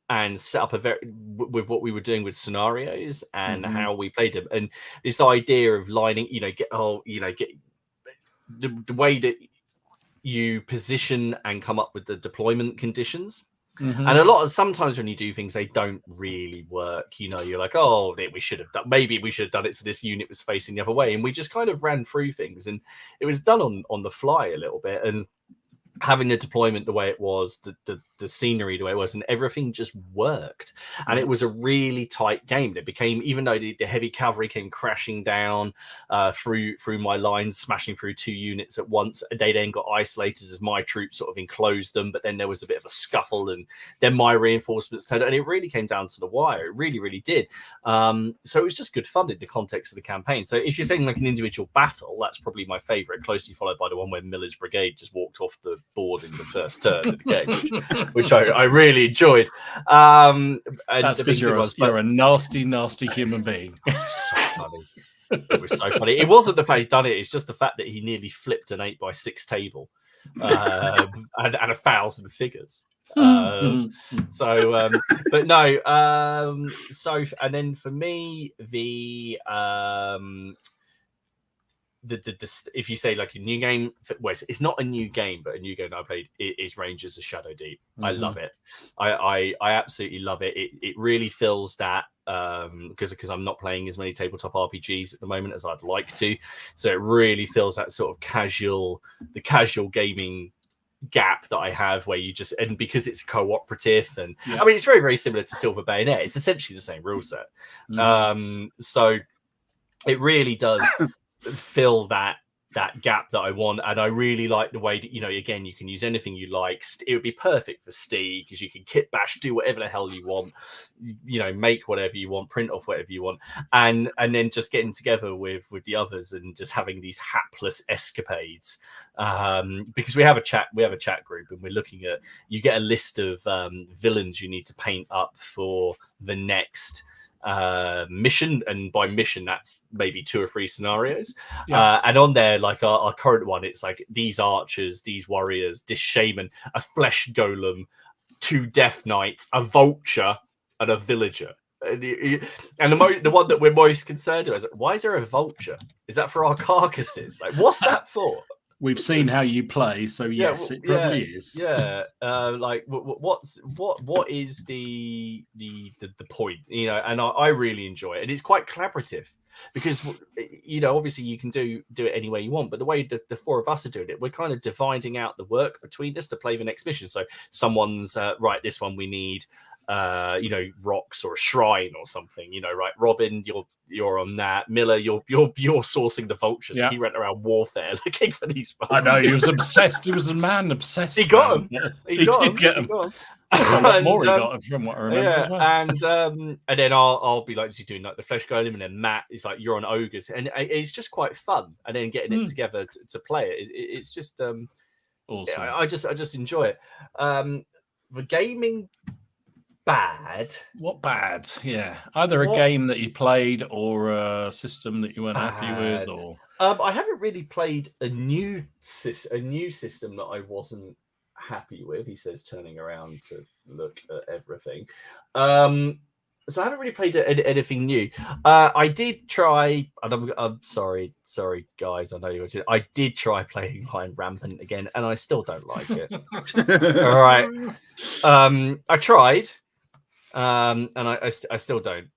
and set up with what we were doing with scenarios and how we played them, and this idea of lining, get the way that you position and come up with the deployment conditions. And sometimes when you do things, they don't really work. You're like, oh, we should have done it so this unit was facing the other way. And we just kind of ran through things, and it was done on the fly a little bit. And having the deployment the way it was, the scenery the way it was, and everything just worked. And it was a really tight game. It became, even though the heavy cavalry came crashing down through my lines, smashing through 2 units at once, they then got isolated as my troops sort of enclosed them. But then there was a bit of a scuffle, and then my reinforcements turned, and it really came down to the wire. It really, really did. So it was just good fun in the context of the campaign. So if you're saying like an individual battle, that's probably my favorite, closely followed by the one where Miller's brigade just walked off the board in the first turn of the game, which I really enjoyed. That's because you're a nasty, nasty human being. So funny. It was so funny. It wasn't the fact he'd done it, it's just the fact that he nearly flipped an 8x6 table and 1,000 figures. But no, so, and then for me, the if you say like a new game, well, it's not a new game, but a new game that I played is Rangers of Shadow Deep. I love it. I absolutely love it. It really fills that because I'm not playing as many tabletop RPGs at the moment as I'd like to, so it really fills that sort of casual gaming gap that I have, where you just, and because it's cooperative, and I mean it's very, very similar to Silver Bayonet. It's essentially the same rule set. So it really does fill that gap that I want, and I really like the way that again, you can use anything you like. It would be perfect for Steve because you can kit bash, do whatever the hell you want, make whatever you want, print off whatever you want, and then just getting together with the others and just having these hapless escapades, because we have a chat group, and we're looking at, you get a list of villains you need to paint up for the next mission, and by mission that's maybe 2 or 3 scenarios, and on there, like our current one, it's like these archers, these warriors, this shaman, a flesh golem, 2 death knights, a vulture, and a villager. And the one that we're most concerned about is, why is there a vulture? Is that for our carcasses? Like, what's that for? We've seen how you play, so yes, it probably is. Yeah. Like, what is the point? You know, and I really enjoy it, and it's quite collaborative because obviously you can do it any way you want, but the way the four of us are doing it, we're kind of dividing out the work between us to play the next mission. So someone's right, this one we need rocks or a shrine or something, right? Robin, you're on that. Miller, you're sourcing the vultures. Yeah. He went around warfare looking for these vultures. I know, he was obsessed. He was a man obsessed. He got him. He did get him. A lot more he got from what I remember. Yeah, as well. And then I'll be like doing like the flesh golem, and then Matt is like, you're on ogres, and it's just quite fun. And then getting it together to play it, it's just awesome. I just enjoy it. The gaming. Bad. What bad? Yeah, either a game that you played or a system that you weren't happy with, or I haven't really played a new system that I wasn't happy with. He says, turning around to look at everything. So I haven't really played anything new. I did try, and I'm sorry, guys. I know you wanted. I did try playing Lion Rampant again, and I still don't like it. All right. I tried. And I still don't.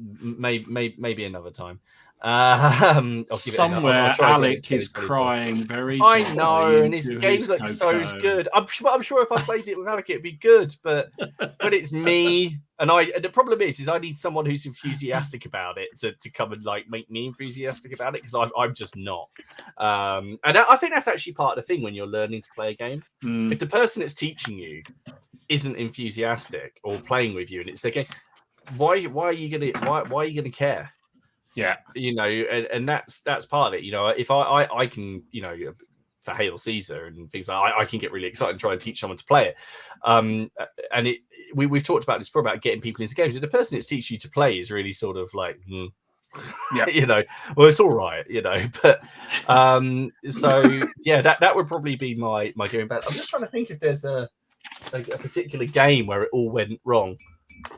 Maybe another time. Somewhere Alec is crying very. I know, and his game looks so good. I'm sure if I played it with Alec, it'd be good. But it's me, and the problem is I need someone who's enthusiastic about it to come and like make me enthusiastic about it, because I'm just not. And I think that's actually part of the thing when you're learning to play a game. If the person that's teaching you isn't enthusiastic or playing with you, and it's like, why are you gonna care? Yeah, and that's part of it. If I can, for Hail Caesar and things like I can get really excited and try and teach someone to play it. And we've talked about this before, about getting people into games. If the person that's teaching you to play is really sort of like, yeah, well, it's all right, but so yeah, that would probably be my going back. I'm just trying to think if there's a particular game where it all went wrong.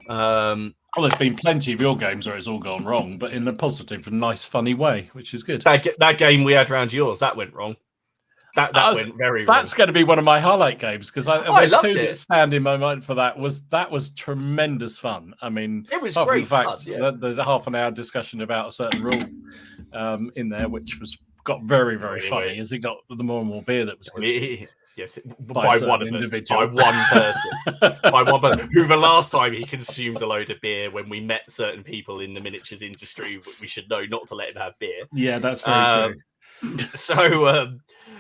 Well, there's been plenty of your games where it's all gone wrong, but in a positive and nice, funny way, which is good. That game we had around yours, that went wrong. That went very wrong. That's going to be one of my highlight games, because I loved it. That stand in my mind for that was tremendous fun. I mean, it was great fun. Yeah. The half an hour discussion about a certain rule in there, which got very, very funny as it got the more and more beer that was good. Yes, by one individual, by one person, who the last time he consumed a load of beer when we met certain people in the miniatures industry, we should know not to let him have beer. Yeah, that's very true. So,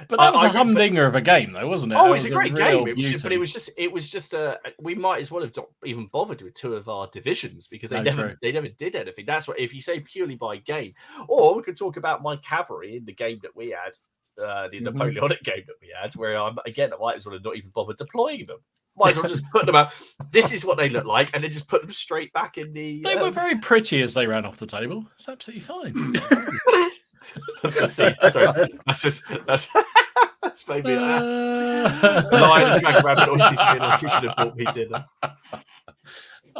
but that was a humdinger of a game, though, wasn't it? Oh, it's a great game. It was just we might as well have not even bothered with two of our divisions, because they never did anything. That's what, if you say purely by game, or we could talk about my cavalry in the game that we had. The Napoleonic game that we had, where I might as well have not even bothered deploying them. Might as well just put them out. This is what they look like, and then just put them straight back in the. They were very pretty as they ran off the table. It's absolutely fine. Sorry, that's maybe Lion and Dragon Rabbit. Or you should have bought me dinner.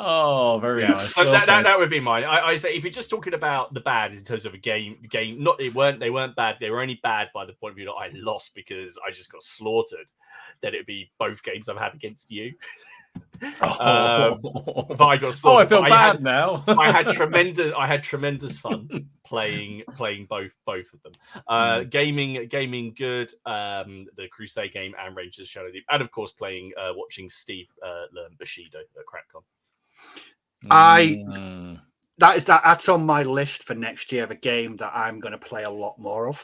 Oh, very nice. So that would be mine. I say, if you're just talking about the bad in terms of a game, they weren't bad. They were only bad by the point of view that I lost because I just got slaughtered. Then it'd be both games I've had against you. But I got slaughtered. Oh, I feel bad now. I had tremendous fun playing both of them. Gaming good. The Crusade game and Rangers Shadow Deep, and of course watching Steve learn Bushido at CrackCon. That's on my list for next year, of a game that I'm going to play a lot more of,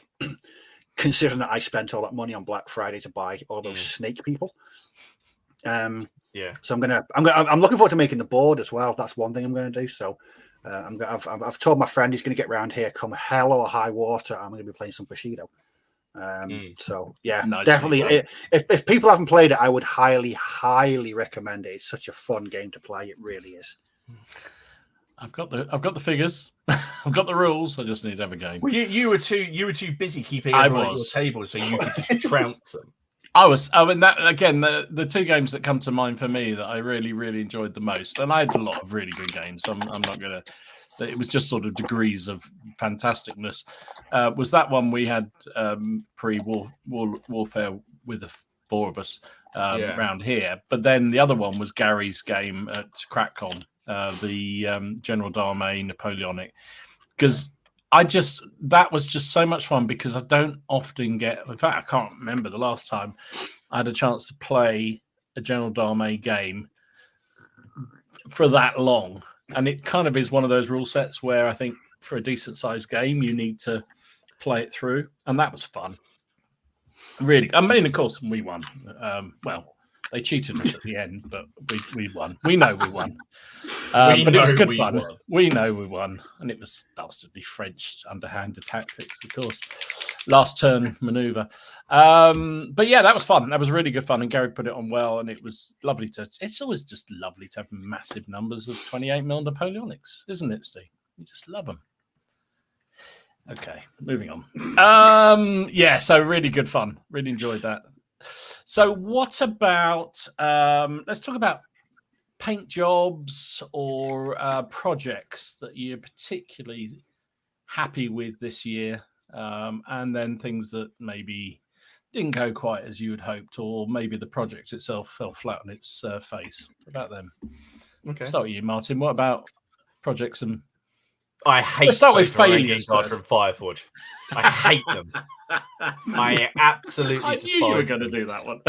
considering that I spent all that money on Black Friday to buy all those snake people. Yeah. So I'm looking forward to making the board as well. That's one thing I'm going to do. So I've told my friend he's going to get round here, come hell or high water, I'm going to be playing some Bushido. So yeah, nice, definitely. If people haven't played it, I would highly recommend it. It's such a fun game to play. It really is. I've got the figures. I've got the rules. I just need to have a game. Well, you were too busy keeping everyone at your table, so you could just trounce them. I mean, that again, the two games that come to mind for me that I really, really enjoyed the most, and I had a lot of really good games. So I'm not going to That it was just sort of degrees of fantasticness. Was that one we had warfare with the four of us around here? But then the other one was Gary's game at CrackCon, the General d'Armée Napoleonic, because that was just so much fun, because I don't often get, in fact, I can't remember the last time I had a chance to play a General d'Armée game for that long. And it kind of is one of those rule sets where I think for a decent sized game, you need to play it through. And that was fun. Really. I mean, of course, we won. Well, they cheated us at the end, but we won. We know we won. But it was good fun. We know we won. And it was dastardly French underhanded tactics, of course. Last turn maneuver. But yeah, that was fun. That was really good fun. And Gary put it on well. And it was lovely it's always just lovely to have massive numbers of 28mm Napoleonics, isn't it, Steve? You just love them. Okay, moving on. Yeah, so really good fun. Really enjoyed that. So what about, let's talk about paint jobs or projects that you're particularly happy with this year, and then things that maybe didn't go quite as you had hoped, or maybe the project itself fell flat on its face. What about them? Okay. Start with you, Martin. What about projects and... I hate Let's start with failures from Fireforge. I hate them. I absolutely I despise knew you were them. going to do that one.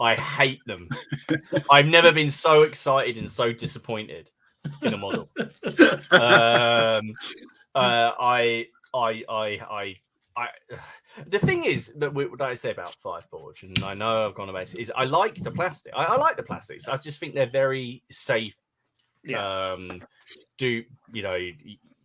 I hate them. I've never been so excited and so disappointed in a model. The thing is that I say about Fireforge, and I know I've gone about it, is I like the plastic. I like the plastics. I just think they're very safe. Yeah.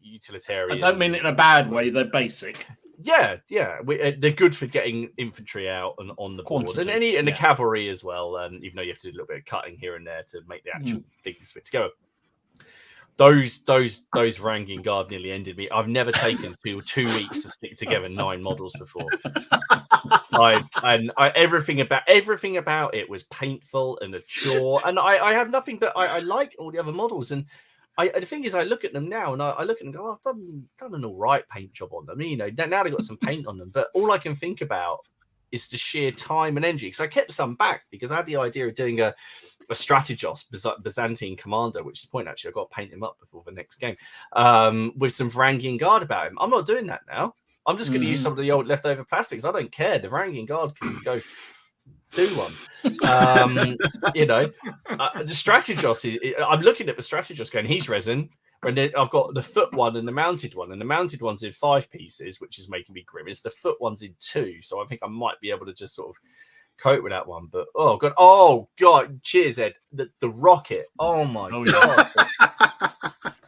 Utilitarian. I don't mean it in a bad way. They're basic. Yeah. They're good for getting infantry out and on the board, and the cavalry as well. Even though you have to do a little bit of cutting here and there to make the actual things fit together. Those Varangian Guard nearly ended me. I've never taken 2 weeks to stick together 9 models before. Everything about it was painful and a chore. And I have nothing, but I like all the other models. And the thing is, I look at them now and I look at them and go, I've done an all right paint job on them. You know, now they've got some paint on them, but all I can think about is the sheer time and energy. Because I kept some back because I had the idea of doing a Strategos Byzantine commander, which is the point actually. I've got to paint him up before the next game with some Varangian Guard about him. I'm not doing that now. I'm just going to use some of the old leftover plastics. I don't care. The Varangian Guard can go do one. The Strategos, I'm looking at the Strategos going, he's resin. And then I've got the foot one and the mounted one. And the mounted one's in 5 pieces, which is making me grimace. The foot one's in 2. So I think I might be able to just sort of cope with that one. But oh god, cheers, Ed. The rocket. Oh my god.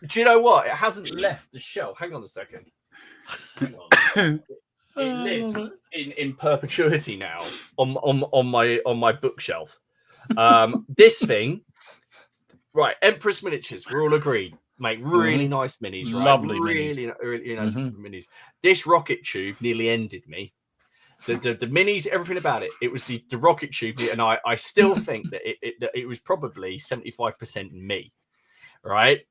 Do you know what? It hasn't left the shelf. Hang on a second. It lives in perpetuity now on my bookshelf. This thing, right? Empress miniatures. We're all agreed. Make really nice minis, right? Lovely really nice minis. This rocket tube nearly ended me. The minis, everything about it. It was the rocket tube, and I still think that it was probably 75% me, right?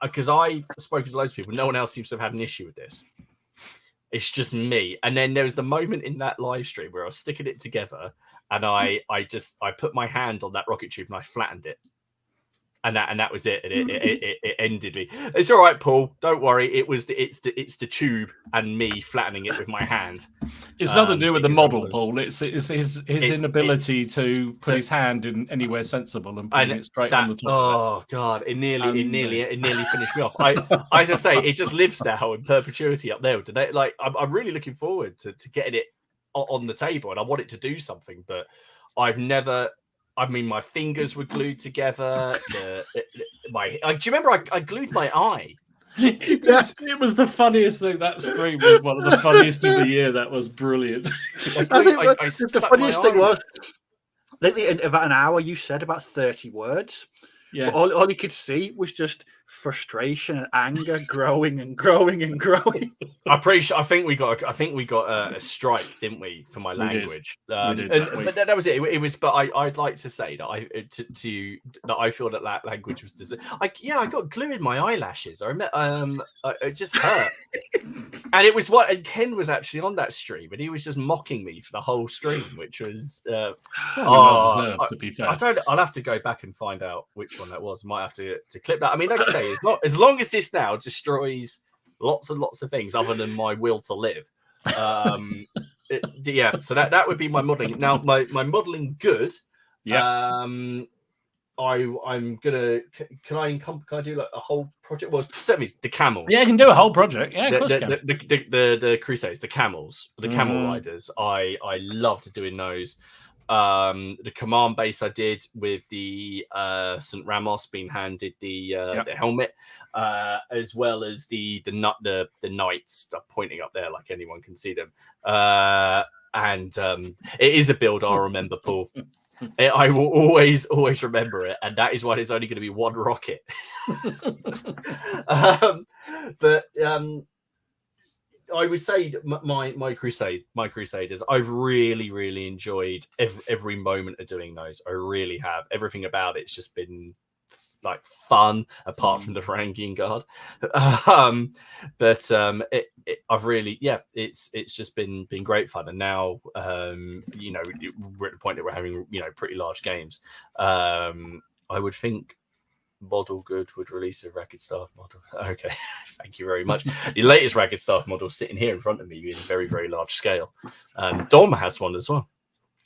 Because I've spoken to loads of people. No one else seems to have had an issue with this. It's just me. And then there was the moment in that live stream where I was sticking it together, and I put my hand on that rocket tube and I flattened it. And that was it. And it ended me. It's all right, Paul. Don't worry. It's the tube and me flattening it with my hand. It's nothing to do with the model, Paul. It's his inability to put his hand in anywhere sensible and putting it straight on the top. Oh god! It nearly finished me off. I just say it just lives now in perpetuity up there today. Like I'm really looking forward to getting it on the table, and I want it to do something, but I've never. I mean, my fingers were glued together. Do you remember I glued my eye? It was the funniest thing. That stream was one of the funniest of the year. That was brilliant. The funniest thing was, in about an hour, you said about 30 words. Yeah. But all you could see was just frustration and anger growing and growing and growing. I'm pretty sure. I think we got a strike, didn't we, for my language? We did but that was it. It was. But I'd like to say that I feel that language was. I got glue in my eyelashes. I remember. It just hurt. And it was and Ken was actually on that stream, and he was just mocking me for the whole stream, which was. Well deserved, to be fair. I'll have to go back and find out which one that was. Might have to clip that. I mean, like I say, it's not as long as this now destroys lots and lots of things other than my will to live. So that would be my modeling. Now, my modeling good. Yeah. I'm gonna. Can I do like a whole project? Well, certainly the camels. Yeah, you can do a whole project. Yeah, of course you can. The Crusades, the camels, the camel riders. I loved doing those. The command base I did with the St. Ramos being handed the helmet, as well as the knights pointing up there like anyone can see them. And it is a build I'll remember, Paul. I will always remember it, and that is why there's only going to be one rocket. But I would say my Crusaders, I've really enjoyed every moment of doing those. I really have. Everything about it's just been like fun, apart from the Varangian Guard. I've really, it's just been great fun. And now, we're at the point that we're having, pretty large games. I would think Model Good would release a Ragged Staff model. Okay, thank you very much. The latest Ragged Staff model sitting here in front of me in very, very large scale. Dom has one as well.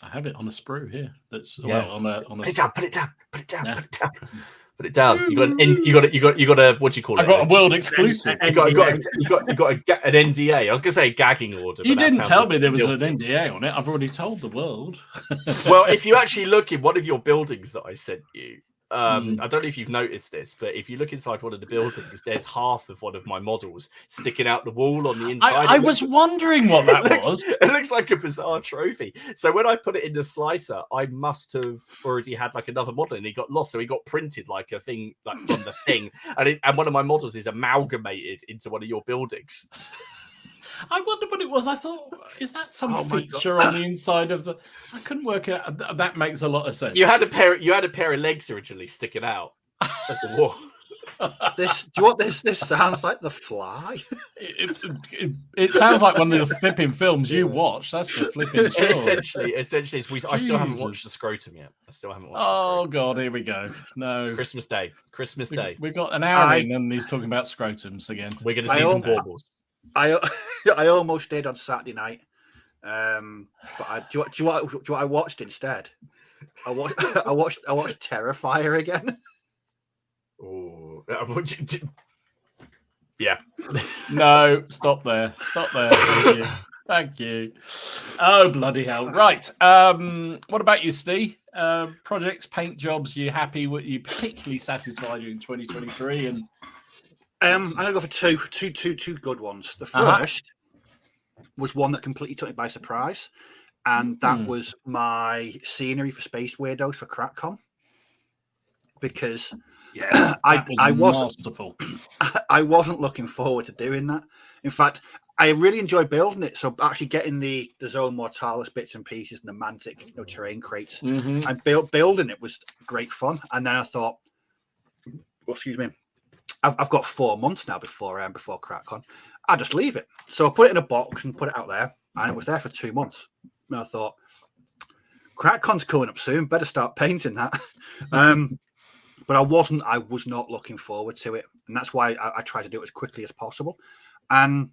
I have it on a sprue here. That's on a. Put it down. Put it down. You got a what do you call it? I got a world exclusive. You got an NDA. I was gonna say gagging order. You didn't tell me there was an NDA on it. I've already told the world. Well, if you actually look in one of your buildings that I sent you, I don't know if you've noticed this, but if you look inside one of the buildings, there's half of one of my models sticking out the wall on the inside. I was wondering what that was. It looks like a bizarre trophy. So when I put it in the slicer, I must have already had like another model, and it got lost. So he got printed like a thing, like from the thing, and one of my models is amalgamated into one of your buildings. I wonder what it was. I thought, is that some feature on the inside of the? I couldn't work it out. That makes a lot of sense. You had a pair of legs originally sticking out at the wall. Do you want this? This sounds like The Fly. It sounds like one of the flipping films you watch. That's the flipping show. Essentially, I still haven't watched the scrotum yet. Oh God, here we go. No, Christmas Day. We've got an hour in, and he's talking about scrotums again. We're going to see some baubles. I almost did on Saturday night, but do you what I watched instead? I watched Terrifier again. Oh, yeah. No, stop there. Thank you. Oh bloody hell! Right. What about you, Steve? Projects, paint jobs. You happy? Were you particularly satisfied in 2023? And I'm gonna go for two good ones. The first was one that completely took me by surprise, and that was my scenery for Space Weirdos for CrackCon. Because I wasn't looking forward to doing that. In fact, I really enjoyed building it. So actually getting the Zone Mortalis bits and pieces and the Mantic terrain crates and building it was great fun. And then I thought, excuse me. I've got 4 months now before CrackCon. I'll just leave it. So I put it in a box and put it out there, and it was there for 2 months. And I thought, CrackCon's coming up soon. Better start painting that. But I was not looking forward to it, and that's why I tried to do it as quickly as possible. And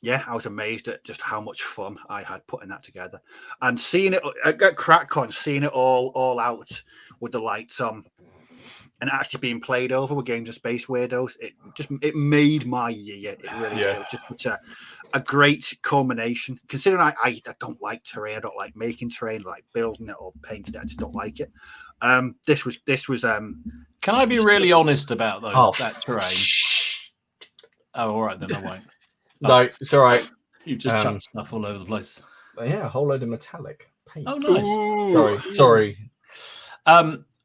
yeah, I was amazed at just how much fun I had putting that together, and seeing it at CrackCon, seeing it all out with the lights on. And actually being played over with games of Space Weirdos, it made my year. It really did. It was just a great culmination. Considering I don't like terrain, I don't like making terrain, like building it or painting it. I just don't like it. This was. Can I be really honest about that terrain? Oh, all right then. I won't. No, it's all right. You've just chucked stuff all over the place. Yeah, a whole load of metallic paint. Oh, nice. Sorry.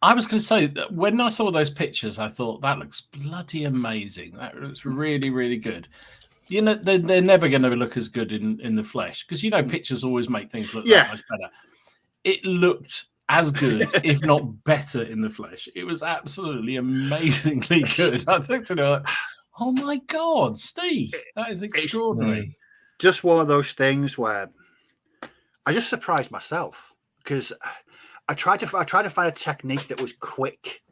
I was going to say that when I saw those pictures, I thought that looks bloody amazing. That looks really, really good. You know, they're never going to look as good in the flesh because, you know, pictures always make things look that much better. It looked as good, if not better, in the flesh. It was absolutely amazingly good. I looked at it like, oh my God, Steve, that is extraordinary. Just one of those things where I just surprised myself because I tried to find a technique that was quick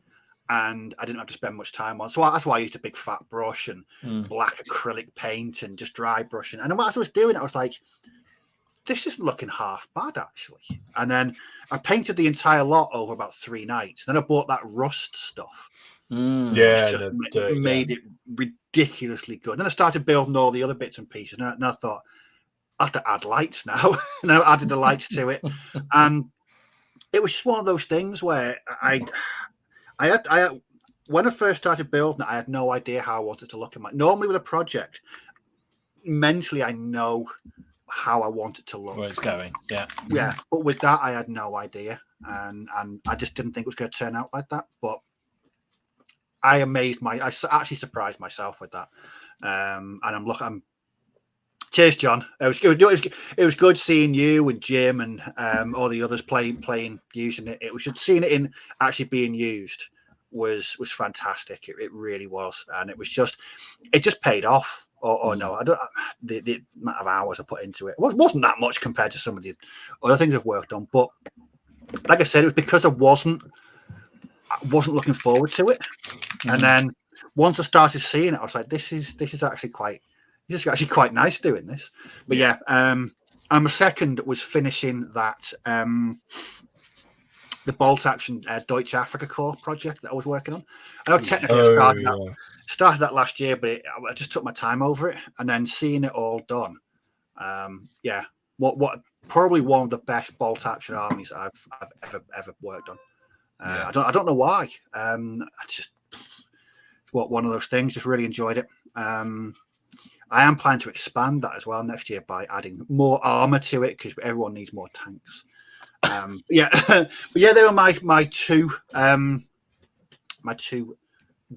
and I didn't have to spend much time on. So that's why I used a big fat brush and black acrylic paint and just dry brushing. And as I was doing it, I was like, this isn't looking half bad, actually. And then I painted the entire lot over about 3 nights. Then I bought that rust stuff. Made it ridiculously good. Then I started building all the other bits and pieces. And I thought, I have to add lights now. And I added the lights to it. And it was just one of those things where I when I first started building it, I had no idea how I wanted to look at normally with a project, mentally I know how I want it to look. Where it's going. Yeah. But with that, I had no idea. And I just didn't think it was going to turn out like that. But I actually surprised myself with that. And I'm cheers, John. It was good. It was good seeing you and Jim and all the others playing, using it. It was just seeing it in actually being used was fantastic. It really was, and it just paid off. Or no, I don't. The amount of hours I put into it wasn't that much compared to some of the other things I've worked on. But like I said, it was because I wasn't looking forward to it, and then once I started seeing it, I was like, this is actually quite nice doing this. But and my second was finishing that the bolt action Deutsche Africa Corps project that I was working on. I know technically I started that last year, but I just took my time over it, and then seeing it all done. What probably one of the best bolt action armies I've ever worked on. I don't know why. I just one of those things. Just really enjoyed it. I am planning to expand that as well next year by adding more armor to it because everyone needs more tanks. But they were my two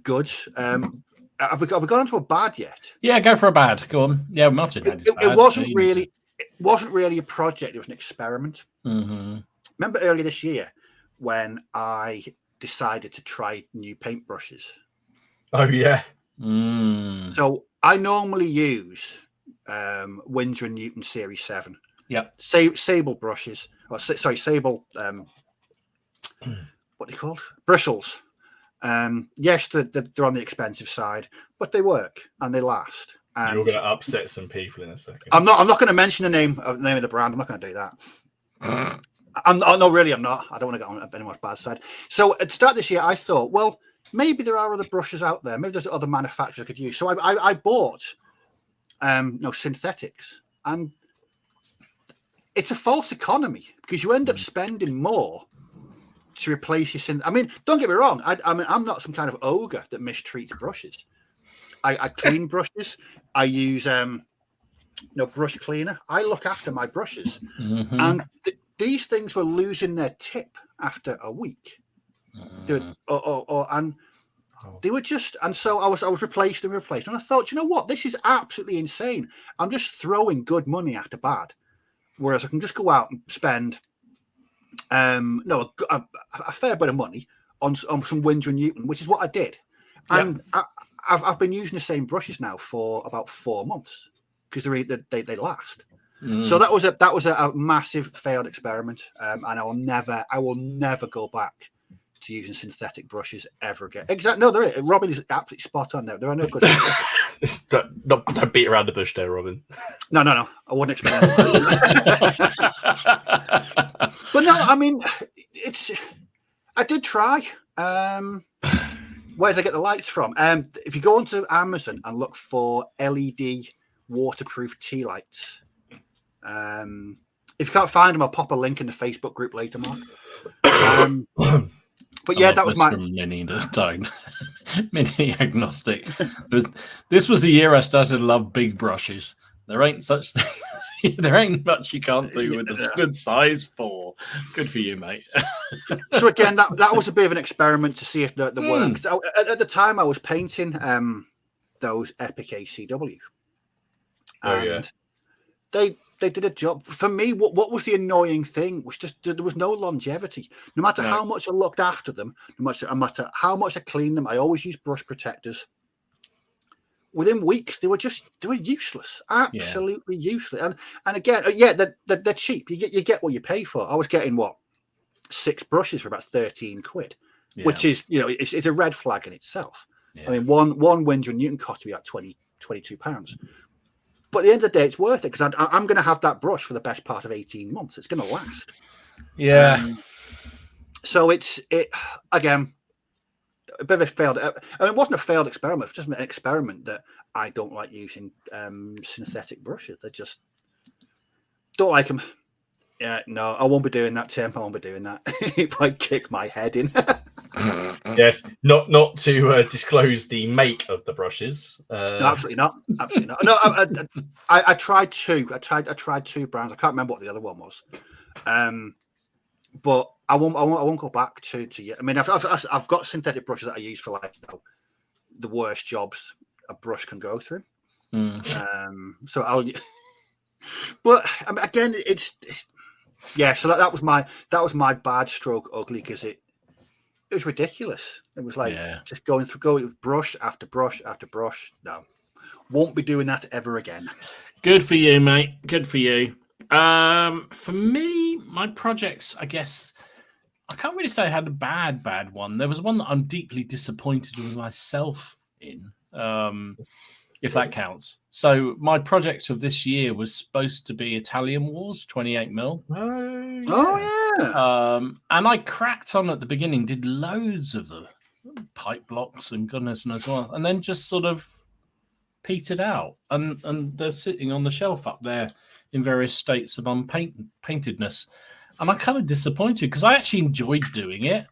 goods. Have we gone on to a bad yet? Yeah, go for a bad. Go on. Yeah, Martin. It wasn't really a project. It was an experiment. Mm-hmm. Remember earlier this year when I decided to try new paintbrushes? Oh yeah. So I normally use Winsor & Newton Series 7. Yeah. Sable brushes. Sable. What are they called? Bristles. Yes, they're on the expensive side, but they work and they last. And you're going to upset some people in a second. I'm not going to mention the name of the brand. I'm not going to do that. I'm not. I don't want to get on anyone's bad side. So at the start of this year, I thought, well, maybe there are other brushes out there. Maybe there's other manufacturers I could use. So I bought synthetics, and it's a false economy because you end up spending more to replace your synth. I mean, don't get me wrong. I mean, I'm not some kind of ogre that mistreats brushes. I clean brushes. I use brush cleaner. I look after my brushes, and these things were losing their tip after a week. And they were just, and so I was replaced, and I thought, you know what, this is absolutely insane. I'm just throwing good money after bad, whereas I can just go out and spend a fair bit of money on some Winsor & Newton, which is what I did, and I've been using the same brushes now for about 4 months because they last. So that was a massive failed experiment, and I will never go back to using synthetic brushes ever again. Exactly. No, there is. Robin is absolutely spot on there. There are no good. Don't beat around the bush there, Robin. No. I wouldn't expect that. But no, I mean, I did try. Where did I get the lights from? If you go onto Amazon and look for LED waterproof tea lights, if you can't find them, I'll pop a link in the Facebook group later, Mark. But yeah, that was my mini agnostic. This was the year I started to love big brushes. there ain't such thing. There ain't much you can't do with a good size 4. Good for you, mate. So again, that was a bit of an experiment to see if the works. At the time, I was painting those Epic ACW, and they did a job for me. What was the annoying thing was just there was no longevity. No matter how much I looked after them, no matter how much I cleaned them, I always used brush protectors. Within weeks, they were useless, absolutely useless. And again, they're cheap. You get what you pay for. I was getting 6 brushes for about 13 quid, which is it's a red flag in itself. Yeah. I mean, one Winsor & Newton cost me about 22 pounds. But at the end of the day, it's worth it because I'm going to have that brush for the best part of 18 months. It's going to last. Yeah. So it again. A bit of a failed. I mean, it wasn't a failed experiment. It was just an experiment that I don't like using synthetic brushes. They just don't like them. Yeah, no, I won't be doing that, Tim. I won't be doing that. It might kick my head in. Yes, not to disclose the make of the brushes. No, absolutely not. Absolutely not. No, I tried 2. I tried 2 brands. I can't remember what the other one was. But I won't go back to yet. I mean, I've got synthetic brushes that I use for the worst jobs a brush can go through. So I'll. But I mean, again, So that was my bad stroke ugly because it was ridiculous. It was just going with brush after brush after brush. No, won't be doing that ever again. Good for you, mate. Good for you. For me, my projects, I guess, I can't really say I had a bad one. There was one that I'm deeply disappointed with myself in, if that counts. So my project of this year was supposed to be Italian Wars, 28mm. Oh, yeah. And I cracked on at the beginning, did loads of the pipe blocks and goodness knows what, and then just sort of petered out. And they're sitting on the shelf up there in various states of unpaintedness. And I'm kind of disappointed because I actually enjoyed doing it,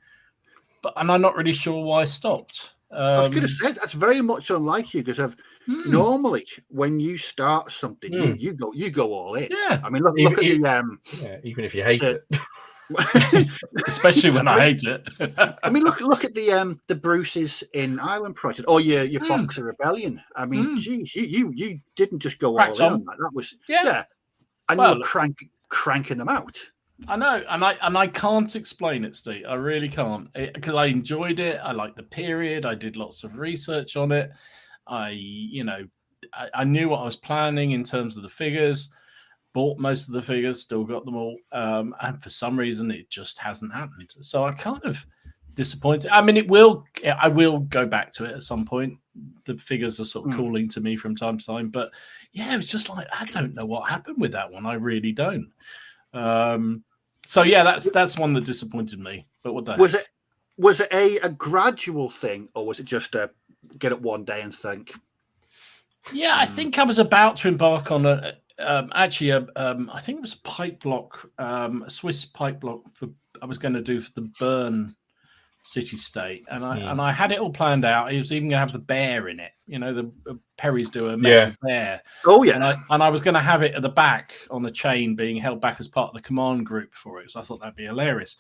and I'm not really sure why I stopped. I was going to say that's very much unlike you because normally when you start something, you go all in. Yeah, I mean, look at the even if you hate it, especially when I hate it. I mean, look at the Bruce's in Ireland project or your Boxer Rebellion. I mean, geez, you didn't just go all in on that. That was and you were cranking them out. I know, and I can't explain it, Steve. I really can't, because I enjoyed it. I liked the period. I did lots of research on it. I knew what I was planning in terms of the figures. Bought most of the figures, still got them all, and for some reason it just hasn't happened. So I'm kind of disappointed. I mean, I will go back to it at some point. The figures are sort of calling to me from time to time, but yeah, it was just like I don't know what happened with that one. I really don't. So yeah, that's one that disappointed me. But what the heck? Was it a gradual thing, or was it just a get it one day and think? Yeah, I think I was about to embark on I think it was a pipe block, a Swiss pipe block I was going to do for the Bern city state, and I had it all planned out. He was even going to have the bear in it. The Perry's do a metal bear. Oh yeah, and I was going to have it at the back on the chain, being held back as part of the command group for it. So I thought that'd be hilarious,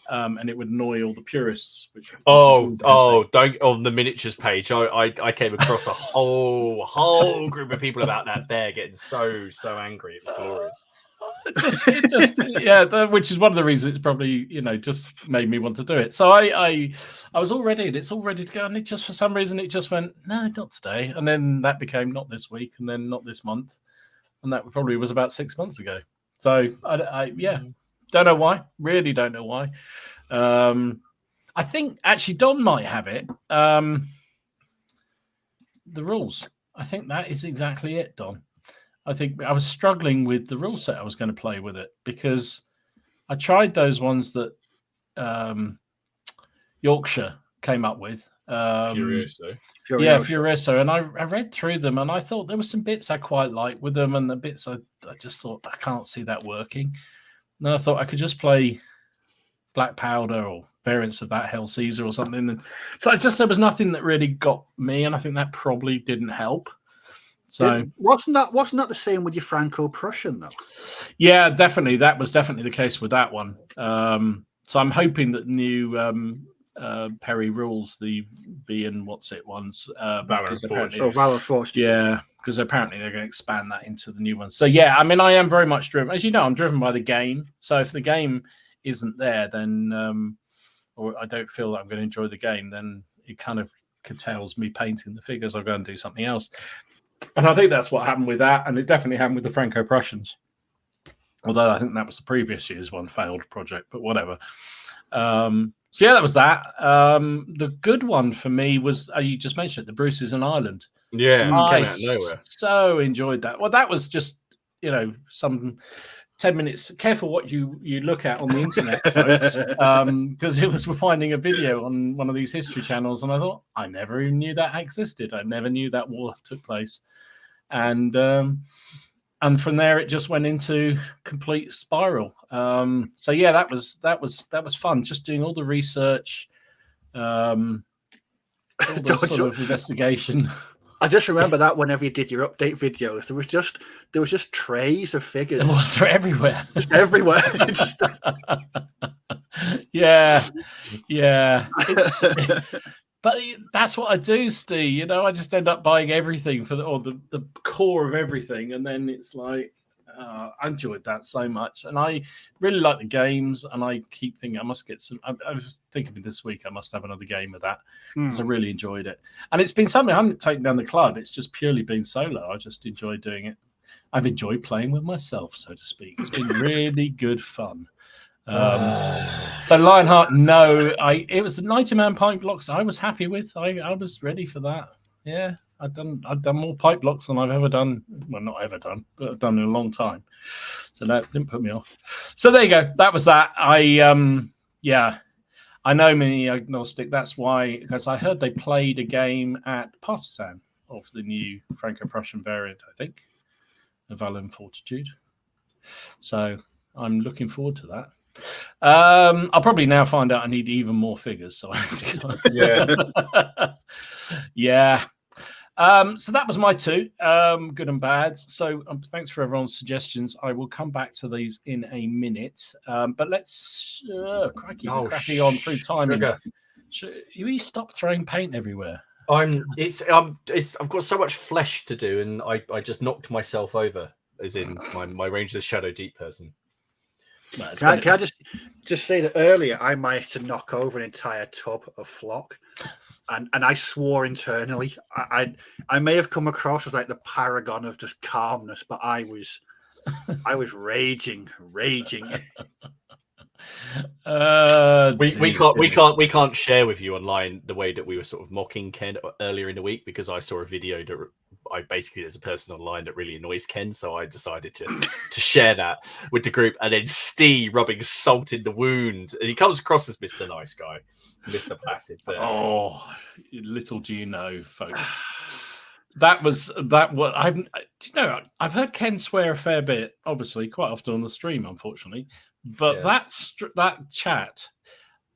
and it would annoy all the purists. Don't on the miniatures page. I came across a whole group of people about that bear getting so angry. It was glorious. Which is one of the reasons it's probably just made me want to do it. So I was all ready, and it's all ready to go, and it just for some reason it just went no, not today, and then that became not this week, and then not this month, and that probably was about 6 months ago. So I don't know why, really don't know why. I think actually Don might have it. The rules. I think that is exactly it, Don. I think I was struggling with the rule set I was going to play with it because I tried those ones that Yorkshire came up with. Furioso. Yeah, Furioso. And I read through them and I thought there were some bits I quite liked with them and the bits I just thought I can't see that working. And I thought I could just play Black Powder or variants of that, Hell Caesar or something. And so there was nothing that really got me, and I think that probably didn't help. So wasn't that the same with your Franco-Prussian though? yeah, definitely. That was definitely the case with that one. So I'm hoping that new Perry rules, the B and what's it ones, Valor Forge. Valor Forge. Yeah, because apparently they're going to expand that into the new one. So yeah, I mean, I am very much driven. As you know, I'm driven by the game. So if the game isn't there, then or I don't feel that I'm going to enjoy the game, then it kind of curtails me painting the figures. I'll go and do something else. And I think that's what happened with that, and it definitely happened with the Franco-Prussians. Although I think that was the previous year's one failed project, but whatever. So yeah, that was that. The good one for me was you just mentioned it, the Bruce's in Ireland. Yeah, I came out of nowhere. so enjoyed that. Well, that was just some 10 minutes. Careful what you look at on the internet, folks, because it was finding a video on one of these history channels, and I thought I never even knew that existed. I never knew that war took place, and from there it just went into complete spiral. So yeah, that was fun. Just doing all the research, all the sort of investigation. I just remember that whenever you did your update videos, there was just trays of figures. They're everywhere. Just everywhere. Yeah. But that's what I do, Steve. I just end up buying everything for the core of everything, and then it's like I enjoyed that so much, and I really like the games, and I keep thinking I must get some. I was thinking this week I must have another game of that because I really enjoyed it, and it's been something I haven't taken down the club. It's just purely been solo. I just enjoy doing it. I've enjoyed playing with myself, so to speak. It's been really good fun. So Lionheart, no, it was the 90-man pipe blocks I was happy with. I was ready for that. Yeah, I've done more pipe blocks than I've ever done. Well, not ever done, but I've done in a long time. So that didn't put me off. So there you go. That was that. I know Mini Agnostic. That's why, because I heard they played a game at Partisan of the new Franco-Prussian variant, I think, of Valor and Fortitude. So I'm looking forward to that. I'll probably now find out I need even more figures. So yeah. So that was my two, good and bad. So thanks for everyone's suggestions. I will come back to these in a minute. But let's cracky on through timing. You stop throwing paint everywhere. I've got so much flesh to do, and I just knocked myself over, as in my Ranger's Shadow Deep person. Can I just say that earlier I managed to knock over an entire tub of flock, and I swore internally. I may have come across as like the paragon of just calmness, but I was raging. We can't share with you online the way that we were sort of mocking Ken earlier in the week, because I saw a video that there's a person online that really annoys Ken, so I decided to share that with the group. And then Steve rubbing salt in the wound, and he comes across as Mr. Nice Guy, Mr. Placid. But little do you know, folks. I've heard Ken swear a fair bit, obviously quite often on the stream, unfortunately. But yes. that chat,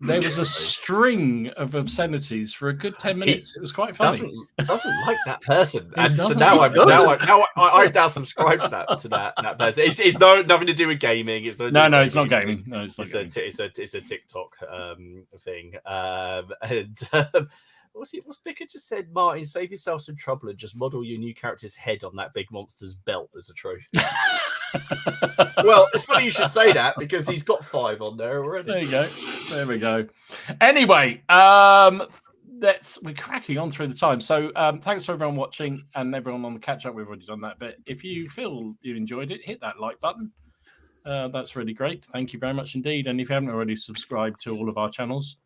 there was a string of obscenities for a good 10 minutes. It was quite funny. Doesn't like that person, and so now I've now subscribed to that person. It's nothing to do with gaming. It's not gaming. It's a TikTok thing. What's Bicker just said? Martin, save yourself some trouble and just model your new character's head on that big monster's belt as a trophy. Well, it's funny you should say that, because he's got 5 on there already. There you go. There we go. Anyway, we're cracking on through the time. So thanks for everyone watching and everyone on the catch up. We've already done that bit. If you feel you enjoyed it, hit that like button. That's really great. Thank you very much indeed. And if you haven't already subscribed to all of our channels,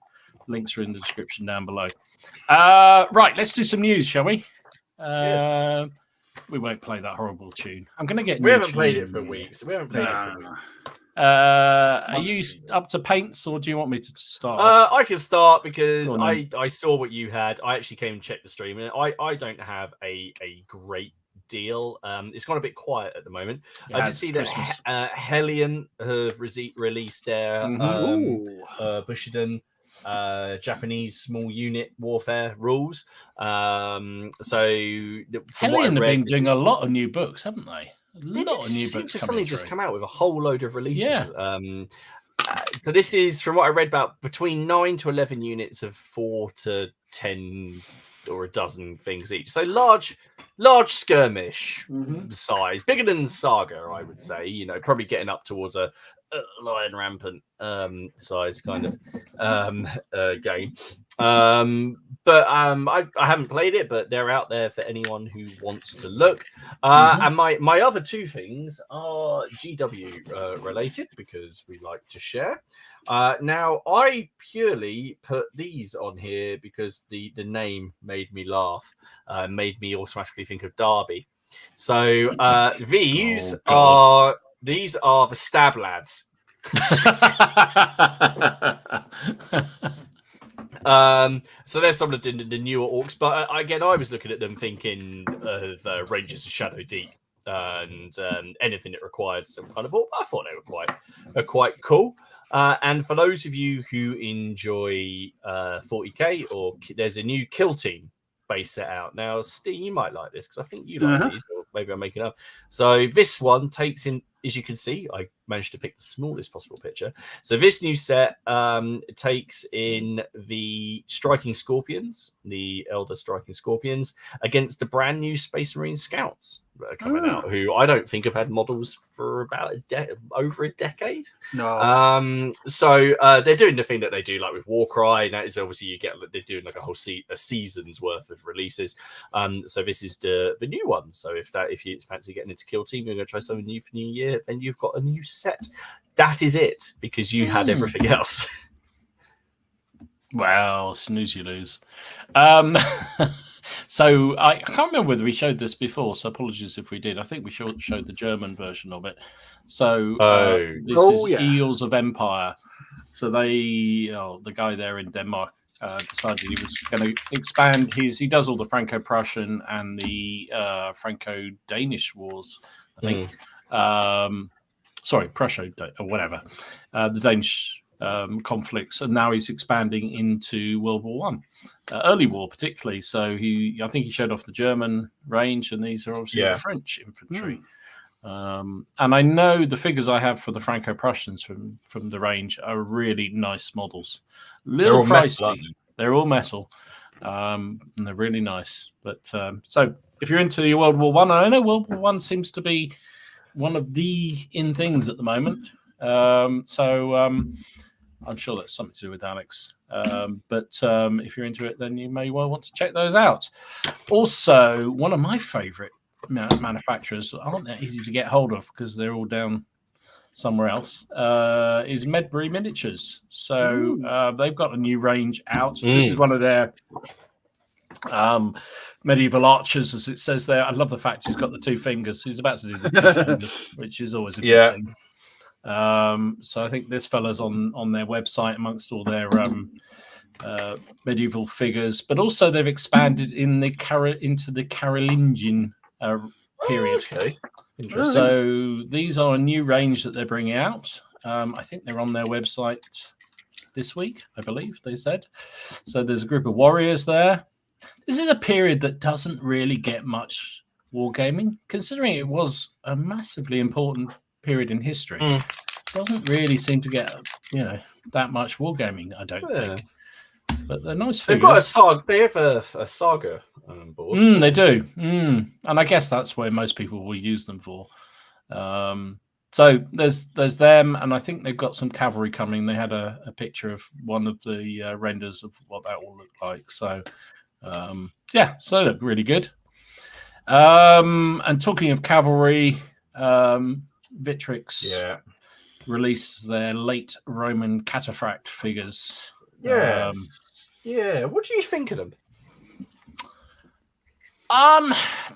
links are in the description down below. Right, let's do some news, shall we? Yes. We won't play that horrible tune. I'm going to get. We haven't played it for weeks. Are you up to paints, or do you want me to start? I can start, because I saw what you had. I actually came and checked the stream, and I don't have a great deal. It's gone a bit quiet at the moment. I did see that Hellion have released their Bushidan Japanese small unit warfare rules. From what I Hellion have read, been doing a lot of new books, haven't they? A lot of new seem books to coming suddenly through. just come out with a whole load of releases. Yeah. So this is, from what I read, about between 9 to 11 units of 4 to 10 or a dozen things each. So large skirmish size, bigger than Saga, I would say. You know, probably getting up towards a Lion Rampant size kind of game. But I haven't played it, but they're out there for anyone who wants to look. And my other two things are GW related, because we like to share. Now, I purely put these on here because the name made me laugh, made me automatically think of Derby. So these are the Stab Lads. So there's some of the newer orcs, but again, I was looking at them thinking of Rangers of Shadow Deep and anything that required some kind of orc. I thought they were quite cool. And for those of you who enjoy 40k, or there's a new Kill Team base set out now. Steve, you might like this because I think you like these, or maybe I'm making up. So this one takes in, as you can see, I managed to pick the smallest possible picture. So this new set takes in the Striking Scorpions, the Elder Striking Scorpions, against the brand new Space Marine Scouts that are coming out, who I don't think have had models for about over a decade. No. So they're doing the thing that they do, like with Warcry. And that is obviously they're doing like a whole a season's worth of releases. So this is the new one. So if you fancy getting into Kill Team, you're going to try something new for New Year, then you've got a new set. That is it, because you had everything else. Wow, snooze you lose. So I can't remember whether we showed this before, so apologies if we did. I think we showed the German version of it. So this is Eels of Empire. So the guy there in Denmark decided he was going to expand he does all the Franco-Prussian and the Franco-Danish wars, I think. Sorry, Prussia or whatever, the Danish conflicts, and now he's expanding into World War One, early war particularly. So I think he showed off the German range, and these are obviously the French infantry. And I know the figures I have for the Franco-Prussians from the range are really nice models. They're all pricey. Metal, they're all metal, and they're really nice. But so if you're into your World War One, I know World War One seems to be one of the in things at the moment. I'm sure that's something to do with Alex. But if you're into it, then you may well want to check those out. Also, one of my favorite manufacturers aren't that easy to get hold of because they're all down somewhere else, is Medbury Miniatures. So they've got a new range out. This is one of their medieval archers, as it says there. I love the fact he's got the two fingers. He's about to do the two fingers, which is always a good thing. So I think this fella's on their website amongst all their medieval figures, but also they've expanded into the Carolingian period. Okay, interesting. So these are a new range that they're bringing out. I think they're on their website this week, I believe they said. So there's a group of warriors there. This is a period that doesn't really get much wargaming, considering it was a massively important period in history. Doesn't really seem to get that much wargaming, I don't think. But they're nice figures. They have a saga board. They do. And I guess that's where most people will use them for. So there's them, and I think they've got some cavalry coming. They had a picture of one of the renders of what that all looked like. So so they look really good. And talking of cavalry, Victrix released their late Roman cataphract figures. What do you think of them?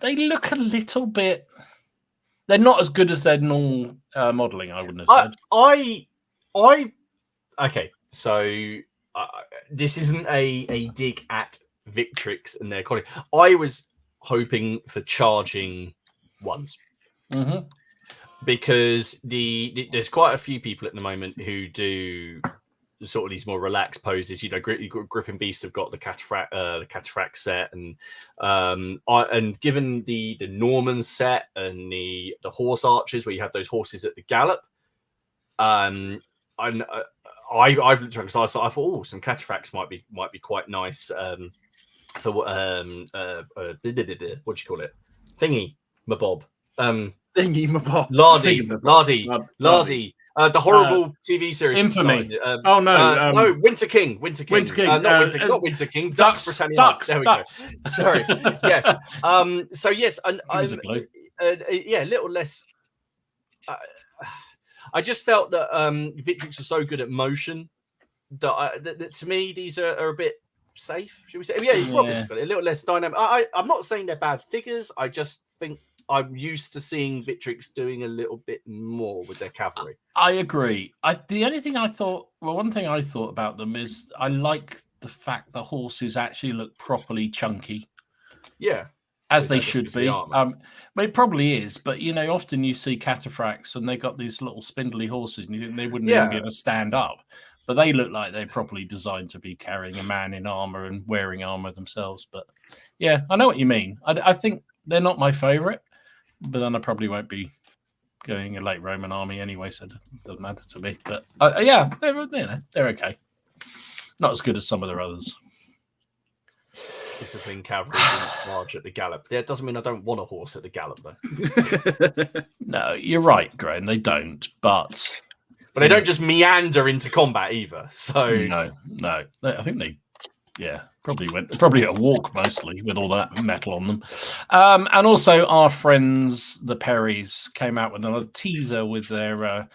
They look a little bit. They're not as good as their normal modeling, I wouldn't have said. Okay, so this isn't a dig at Victrix and their quality. I was hoping for charging ones. Because there's quite a few people at the moment who do sort of these more relaxed poses. Gripping Beast have got the cataphract set, and given the Norman set and the horse archers, where you have those horses at the gallop, I've looked around because I thought, oh, some cataphracts might be quite nice for what do you call it? Thingy mabob. Thingy mabob. Lardy. The horrible TV series. Infamy. No, Winter King. Not Winter King. Ducks. There we go. Sorry. Yes. So yes, and a little less. I just felt that Victrix are so good at motion that to me these are a bit safe, should we say? Yeah, probably just got a little less dynamic. I'm not saying they're bad figures. I just think I'm used to seeing Victrix doing a little bit more with their cavalry. I agree. One thing I thought about them is I like the fact the horses actually look properly chunky. Yeah. As they should be. But it probably is. But, often you see cataphracts and they got these little spindly horses and you think they wouldn't even be able to stand up. But they look like they're properly designed to be carrying a man in armor and wearing armor themselves. But, yeah, I know what you mean. I think they're not my favorite, but then I probably won't be going a late Roman army anyway, so it doesn't matter to me. But, they're okay. Not as good as some of their others. Disciplined cavalry charge at the gallop. That doesn't mean I don't want a horse at the gallop, though. No, you're right, Graham. They don't, but they don't just meander into combat either. So no. I think they, probably a walk mostly with all that metal on them. And also, our friends the Perrys came out with another teaser with their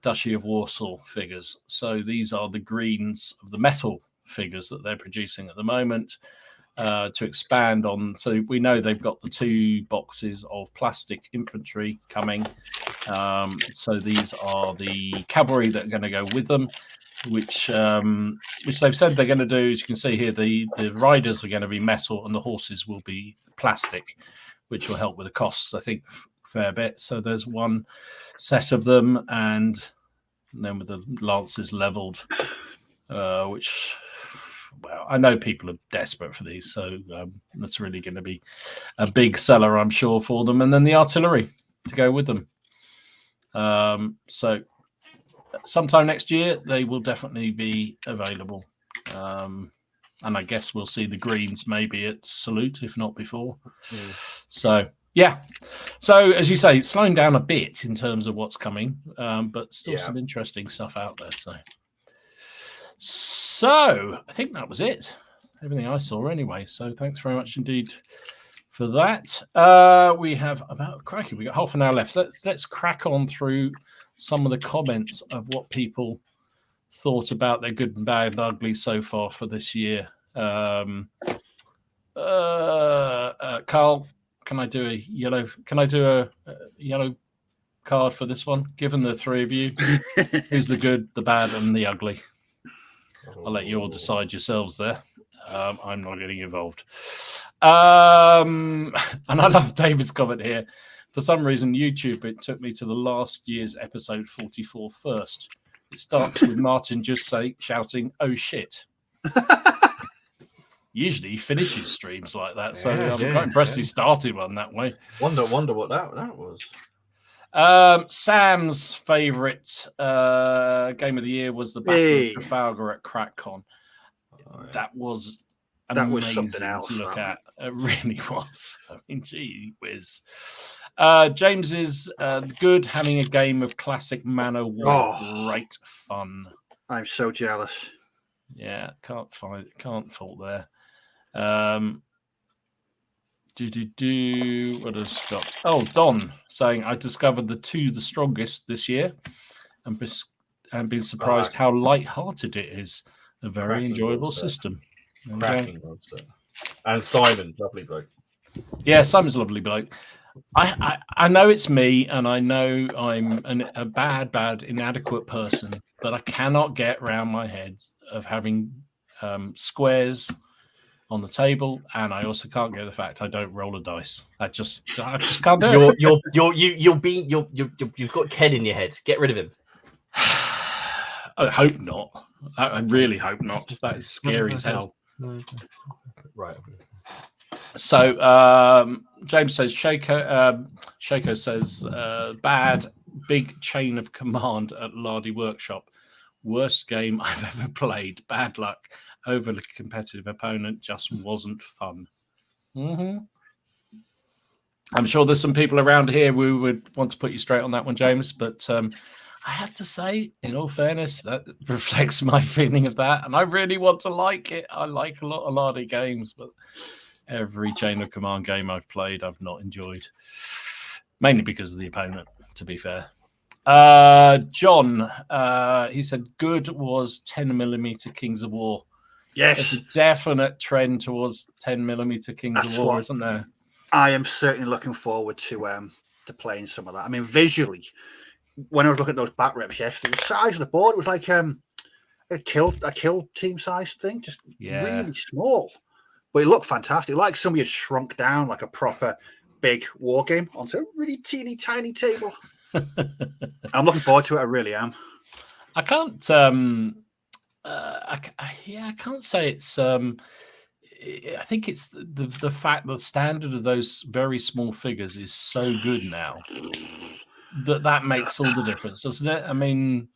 Duchy of Warsaw figures. So these are the greens of the metal figures that they're producing at the moment to expand on. So we know they've got the 2 boxes of plastic infantry coming. So these are the cavalry that are going to go with them, which they've said they're going to do. As you can see here, the riders are going to be metal and the horses will be plastic, which will help with the costs, I think, a fair bit. So there's one set of them, and then with the lances leveled, which... Well, I know people are desperate for these, so that's really going to be a big seller, I'm sure, for them. And then the artillery to go with them. So sometime next year, they will definitely be available. And I guess we'll see the greens maybe at Salute, if not before. So, yeah. So, as you say, it's slowing down a bit in terms of what's coming, but still some interesting stuff out there. So I think that was it. Everything I saw anyway. So thanks very much indeed for that. We have we got half an hour left. Let's crack on through some of the comments of what people thought about their good and bad and ugly so far for this year. Carl, can I do a yellow card for this one? Given the 3 of you, who's the good, the bad, and the ugly? I'll let you all decide yourselves there. I'm not getting involved. And I love David's comment here. For some reason, YouTube, it took me to the last year's episode 44 first. It starts with Martin just shouting, "Oh, shit." Usually he finishes streams like that. So I'm quite impressed he started one that way. Wonder what that was. Sam's favourite game of the year was the Battle of Trafalgar at CrackCon. That was amazing something else to look at. It really was. I mean, gee whiz. James is good, having a game of classic Man o' War. Great fun. I'm so jealous. Yeah, can't fault there. What has Scott? Oh, Don saying, I discovered the strongest this year and been surprised how light-hearted it is. A very enjoyable system. Cracking monster. And Simon, lovely bloke. Yeah, Simon's a lovely bloke. I know it's me, and I know I'm a bad, inadequate person, but I cannot get round my head of having squares on the table, and I also can't get the fact I don't roll a dice. I just can't do it. You've got Ken in your head. Get rid of him. I hope not. I really hope not. That is scary as hell. Right. So James says Shaco says bad big chain of command at Lardy Workshop. Worst game I've ever played. Bad luck. Overly competitive opponent. Just wasn't fun. Mm-hmm. I'm sure there's some people around here who would want to put you straight on that one, James. But I have to say, in all fairness, that reflects my feeling of that. And I really want to like it. I like a lot of Lardy games, but every chain of command game I've played, I've not enjoyed. Mainly because of the opponent, to be fair. John, he said good was 10mm Kings of War. Yes. There's a definite trend towards 10mm Kings of War, isn't there? I am certainly looking forward to playing some of that. I mean, visually, when I was looking at those back reps yesterday, the size of the board was like a kill team size thing, just really small. But it looked fantastic. Like somebody had shrunk down like a proper big war game onto a really teeny tiny table. I'm looking forward to it. I really am. I can't. I can't say it's. I think it's the fact that the standard of those very small figures is so good now that makes all the difference, doesn't it? I mean,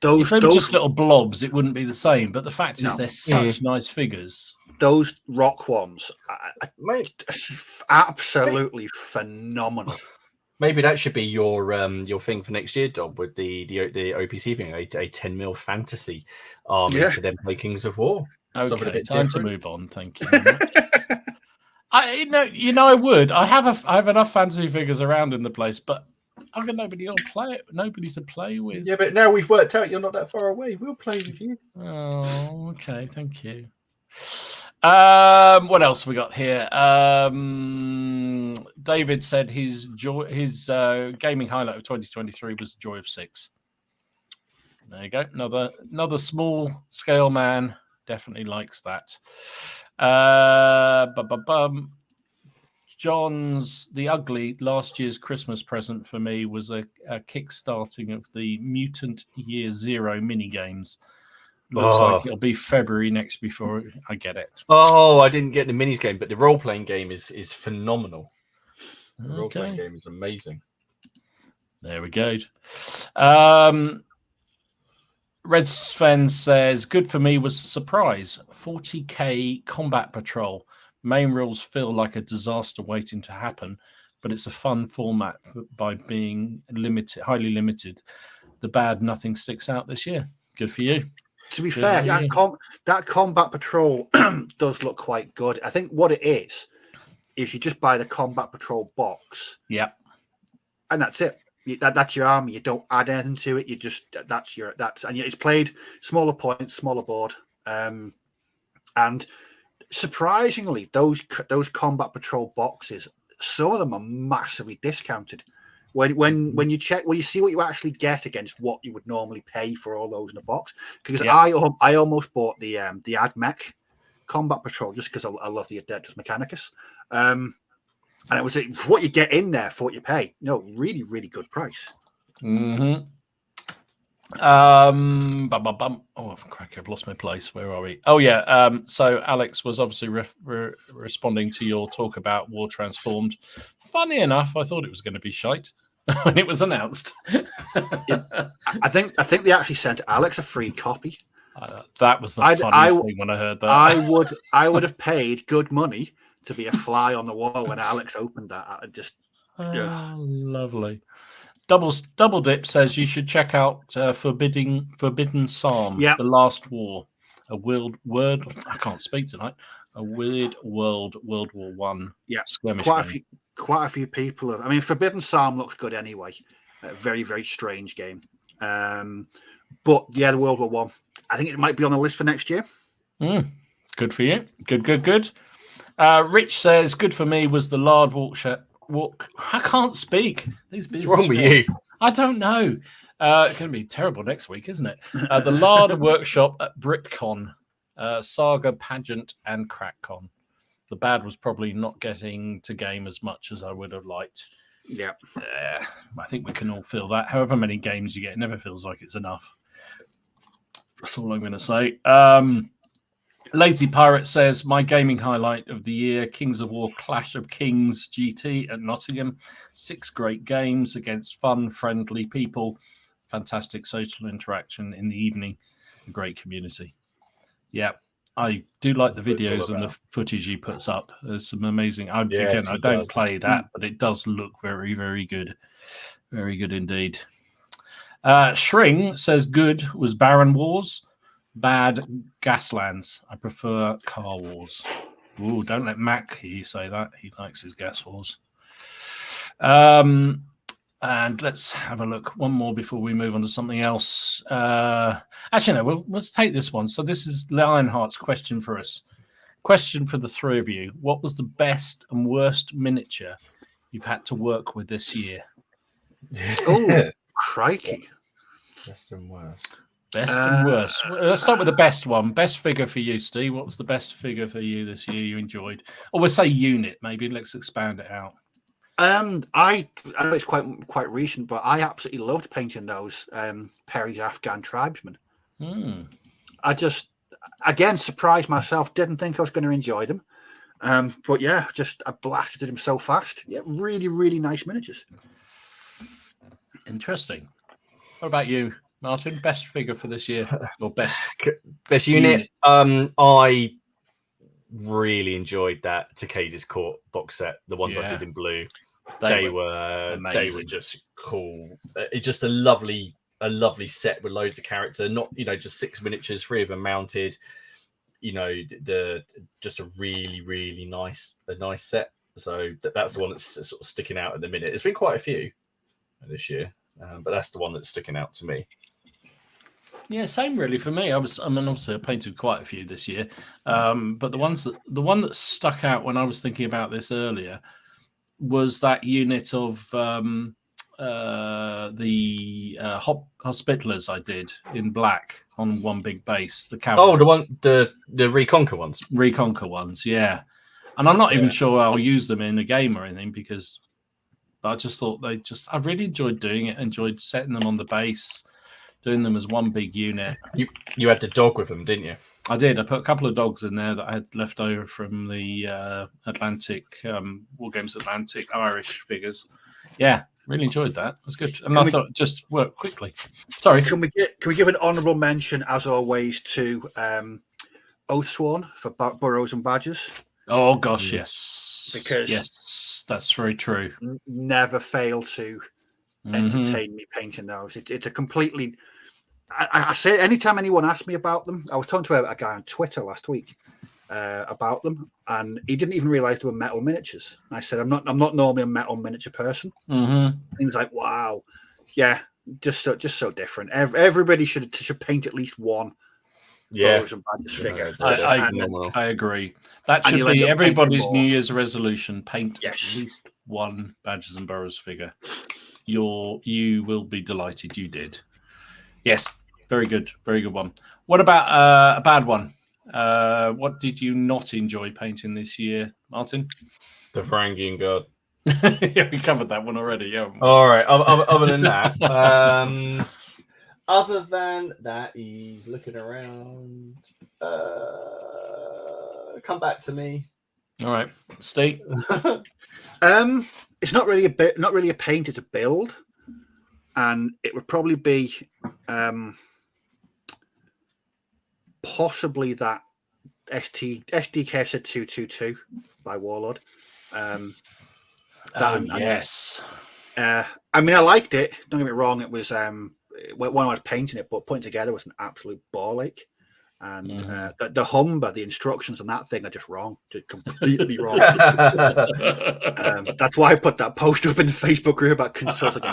if they were just little blobs, it wouldn't be the same. But the fact is, they're such nice figures. Those rock ones, absolutely phenomenal. Maybe that should be your thing for next year, Dom, with the OPC thing, a 10mm fantasy army to then play Kings of War. Okay, time to move on. Thank you. I would. I have enough fantasy figures around in the place, but I've got nobody to play with. Yeah, but now we've worked out you're not that far away. We'll play with you. Oh, okay. Thank you. What else have we got here? David said his gaming highlight of 2023 was the Joy of 6. There you go. Another small scale man definitely likes that. John's the ugly last year's Christmas present for me was a kickstarting of the Mutant Year Zero mini games. Looks like it'll be February next before I get it. Oh, I didn't get the minis game, but the role-playing game is phenomenal. The role-playing game is amazing. There we go. Red Sven says, good for me was a surprise. 40k Combat Patrol. Main rules feel like a disaster waiting to happen, but it's a fun format by being highly limited. The bad nothing sticks out this year. Good for you. To be fair, that Combat Patrol does look quite good. I think what it is you just buy the Combat Patrol box. Yeah. And that's it. That's your army. You don't add anything to it. You just and it's played smaller points, smaller board. And surprisingly, those Combat Patrol boxes, some of them are massively discounted. When you check, you see what you actually get against what you would normally pay for all those in a box. Because I almost bought the AdMech Combat Patrol just because I love the Adeptus Mechanicus, and it was what you get in there for what you pay. Really, really good price. Mm-hmm. Oh, crack! I've lost my place. Where are we? Oh yeah. So Alex was obviously responding to your talk about War Transformed. Funny enough, I thought it was going to be shite when it was announced. I think they actually sent Alex a free copy. That was the funniest thing when I heard that. I would have paid good money to be a fly on the wall when Alex opened that. I just lovely. Double Dip says you should check out Forbidden Psalm, The Last War, a weird word. I can't speak tonight. A weird World War One. Yeah, skirmish quite a few people have. I mean, Forbidden Psalm looks good anyway. A very, very strange game. But yeah, the World War One. I think it might be on the list for next year. Good for you. Good. Rich says good for me was the Lard Walk. I can't speak. What's wrong with you? I don't know. It's going to be terrible next week, isn't it? The Larder Workshop at BritCon, Saga Pageant, and CrackCon. The bad was probably not getting to game as much as I would have liked. Yeah. I think we can all feel that. However many games you get, it never feels like it's enough. That's all I'm going to say. Lazy Pirate says, my gaming highlight of the year, Kings of War Clash of Kings GT at Nottingham. 6 great games against fun, friendly people. Fantastic social interaction in the evening. A great community. Yeah, I do like the videos and the footage he puts up. There's some amazing... I don't play that, but it does look very, very good. Very good indeed. Shring says, good was Baron Wars. Bad Gaslands. I prefer Car Wars. Ooh, don't let Mac hear you say that. He likes his Gas Wars. And let's have a look. One more before we move on to something else. Actually, no, let's take this one. So this is Lionheart's question for us. Question for the three of you. What was the best and worst miniature you've had to work with this year? Oh, crikey. Best and worst. Best and worst. Let's start with the best one. Best figure for you, Steve. What was the best figure for you this year you enjoyed? Or we'll say unit, maybe. Let's expand it out. I know it's quite recent, but I absolutely loved painting those Perry's Afghan tribesmen. I just, again, surprised myself. Didn't think I was going to enjoy them. But yeah, I blasted them so fast. Yeah, really, really nice miniatures. Interesting. What about you, Martin? Best figure for this year, or best unit? I really enjoyed that Takeda's Court box set. The ones I did in blue, they were just cool. It's just a lovely set with loads of character. Not just 6 miniatures, 3 of them mounted. Just a really nice set. So that's the one that's sort of sticking out at the minute. It's been quite a few this year, but that's the one that's sticking out to me. Yeah, same really for me. Obviously I painted quite a few this year, but the one that stuck out when I was thinking about this earlier was that unit of the Hospitalers I did in black on one big base. The cavalry. Oh, the Reconquer ones. Reconquer ones, yeah. And I'm not even sure I'll use them in a game or anything because I just thought I really enjoyed doing it. Enjoyed setting them on the base, doing them as one big unit. You had the dog with them, didn't you? I did. I put a couple of dogs in there that I had left over from the Atlantic War Games Atlantic Irish figures. Yeah, really enjoyed that. It was good. And I thought it just worked quickly. Sorry. Can we give an honourable mention, as always, to Oathsworn for Burrows and Badgers? Oh gosh, yes. Because that's very true. Never fail to entertain me painting those. It's a completely. I say anytime anyone asks me about them, I was talking to a guy on Twitter last week about them, and he didn't even realise they were metal miniatures. I said, "I'm not normally a metal miniature person." And he was like, "Wow, yeah, just so different. Everybody should paint at least one." Yeah, figure. I agree. That should be everybody's New Year's resolution: paint at least one Badgers and Burrows figure. You will be delighted you did. Yes, very good one. What about a bad one? What did you not enjoy painting this year, Martin? The Varangian Guard. Yeah, we covered that one already. Yeah. All right. Other than that, other than that, he's looking around. Come back to me. All right, Steve. It's not really a paint; it's a build. And it would probably be possibly that SDK said 222 by Warlord. Yes. I mean, I liked it. Don't get me wrong. It was when I was painting it, but putting it together was an absolute ball ache. And the Humber, the instructions on that thing are just wrong, just completely wrong. That's why I put that post up in the Facebook group about consulting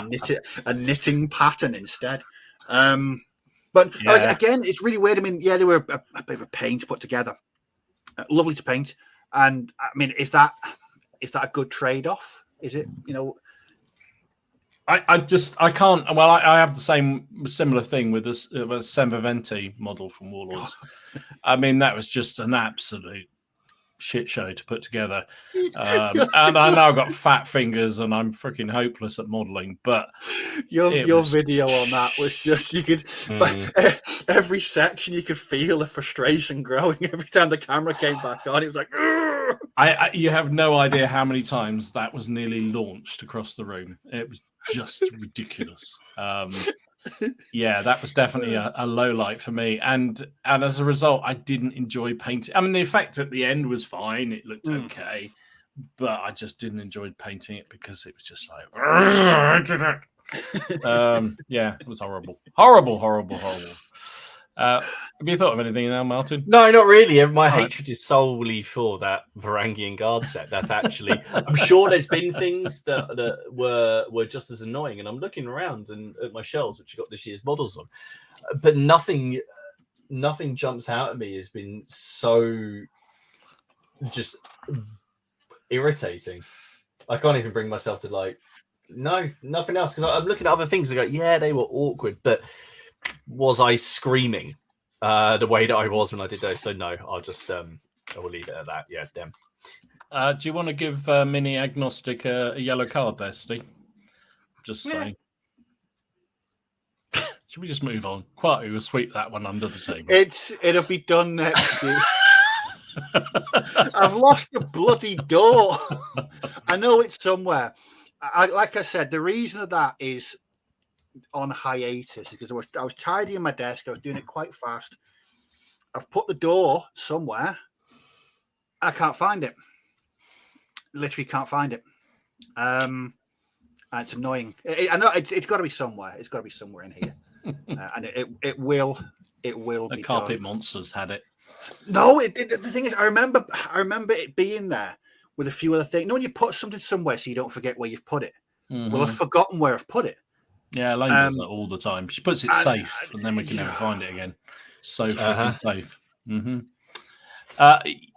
a knitting pattern instead. But again, it's really weird. I mean, they were a bit of a pain to put together. Lovely to paint, and I mean, is that a good trade-off? Is it? I can't. Well, I have the similar thing with this Semvaventi model from Warlords. I mean, that was just an absolute shit show to put together. And I know I've got fat fingers and I'm freaking hopeless at modeling, but your video on that was just, you could, but every section you could feel the frustration growing every time the camera came back on. It was like, you have no idea how many times that was nearly launched across the room. It was just ridiculous. Yeah, that was definitely a low light for me, and as a result, I didn't enjoy painting. I mean, the effect at the end was fine; it looked okay, but I just didn't enjoy painting it because it was just like, yeah, it was horrible. Have you thought of anything now, Martin? No, not really. My hatred is solely for that Varangian guard set. That's actually, I'm sure there's been things that were just as annoying. And I'm looking around and at my shelves, which I got this year's models on, but nothing jumps out at me. Has been so just irritating. I can't even bring myself to like, no, nothing else. Because I'm looking at other things and go, yeah, they were awkward, but was I screaming the way that I was when I did those? So no, I'll just I will leave it at that. Yeah, damn. Do you want to give Mini Agnostic a yellow card there, Steve? Just saying. Should we just move on? Quietly, we'll sweep that one under the table. It'll be done next year. I've lost the bloody door. I know it's somewhere. Like I said, the reason of that is on hiatus because I was tidying my desk. I was doing it quite fast. I've put the door somewhere. I can't find it. Literally can't find it. And it's annoying. I know it's got to be somewhere. It's got to be somewhere in here. And it will be. The carpet monsters had it. No, the thing is, I remember it being there with a few other things. You know, when you put something somewhere so you don't forget where you've put it. Mm-hmm. Well, I've forgotten where I've put it. Yeah, Elaine does that all the time. She puts it safe, and then we can never find it again. So freaking safe. Mm-hmm.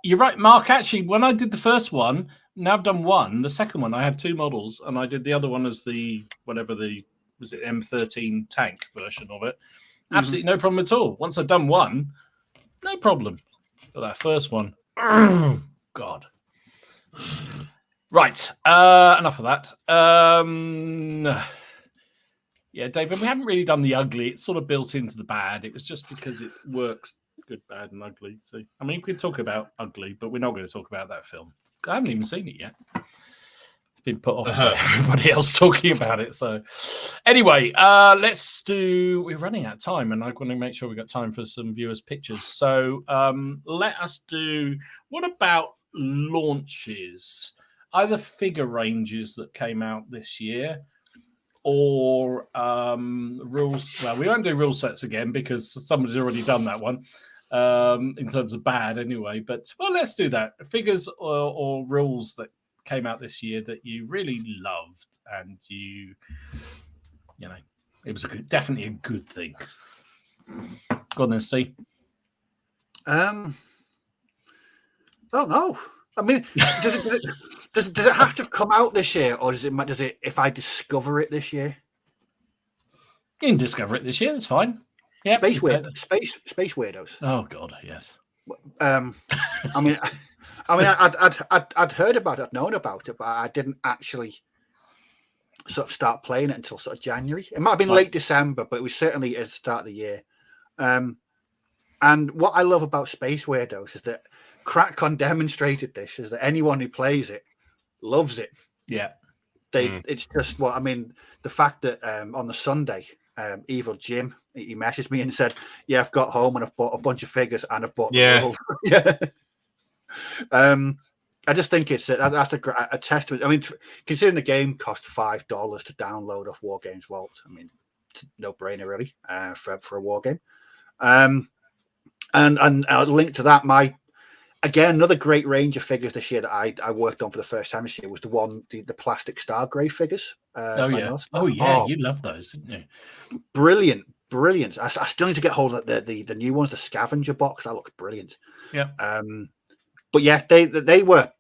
You're right, Mark. Actually, when I did the first one, now I've done one. The second one, I had two models, and I did the other one as the was it M13 tank version of it. Absolutely no problem at all. Once I've done one, no problem. But that first one, oh, God. Right, enough of that. Yeah, David, we haven't really done the ugly. It's sort of built into the bad. It was just because it works good, bad, and ugly. So, I mean, we could talk about ugly, but we're not going to talk about that film. I haven't even seen it yet. It's been put off by everybody else talking about it. So, anyway, we're running out of time, and I want to make sure we've got time for some viewers' pictures. So, let us do, what about launches? Either figure ranges that came out this year, or rules. Well, we won't do rule sets again because somebody's already done that one in terms of bad anyway. But, well, let's do that. Figures or rules that came out this year that you really loved and you know, it was definitely a good thing. Go on then, Steve. I don't know. I mean, does it have to have come out this year, or does it if I discover it this year? You can discover it this year. It's fine. Yeah, space weirdos. Oh God, yes. I mean, I'd heard about it, I'd known about it, but I didn't actually sort of start playing it until sort of January. It might have been late December, but it was certainly at the start of the year. And what I love about Space Weirdos is that CrackCon demonstrated this, is that anyone who plays it loves it. Yeah. It's just what I mean. The fact that on the Sunday, Evil Jim, he messaged me and said, "Yeah, I've got home and I've bought a bunch of figures and I've bought the world." Yeah. I just think that's a testament. I mean, considering the game cost $5 to download off War Games Vault, I mean, it's a no-brainer really for a war game. And I'll link to that. Another great range of figures this year that I worked on for the first time this year was the plastic Stargrave figures. You love those, didn't you? Brilliant. I still need to get hold of the new ones, the scavenger box. That looks brilliant. Yeah. But yeah, they were.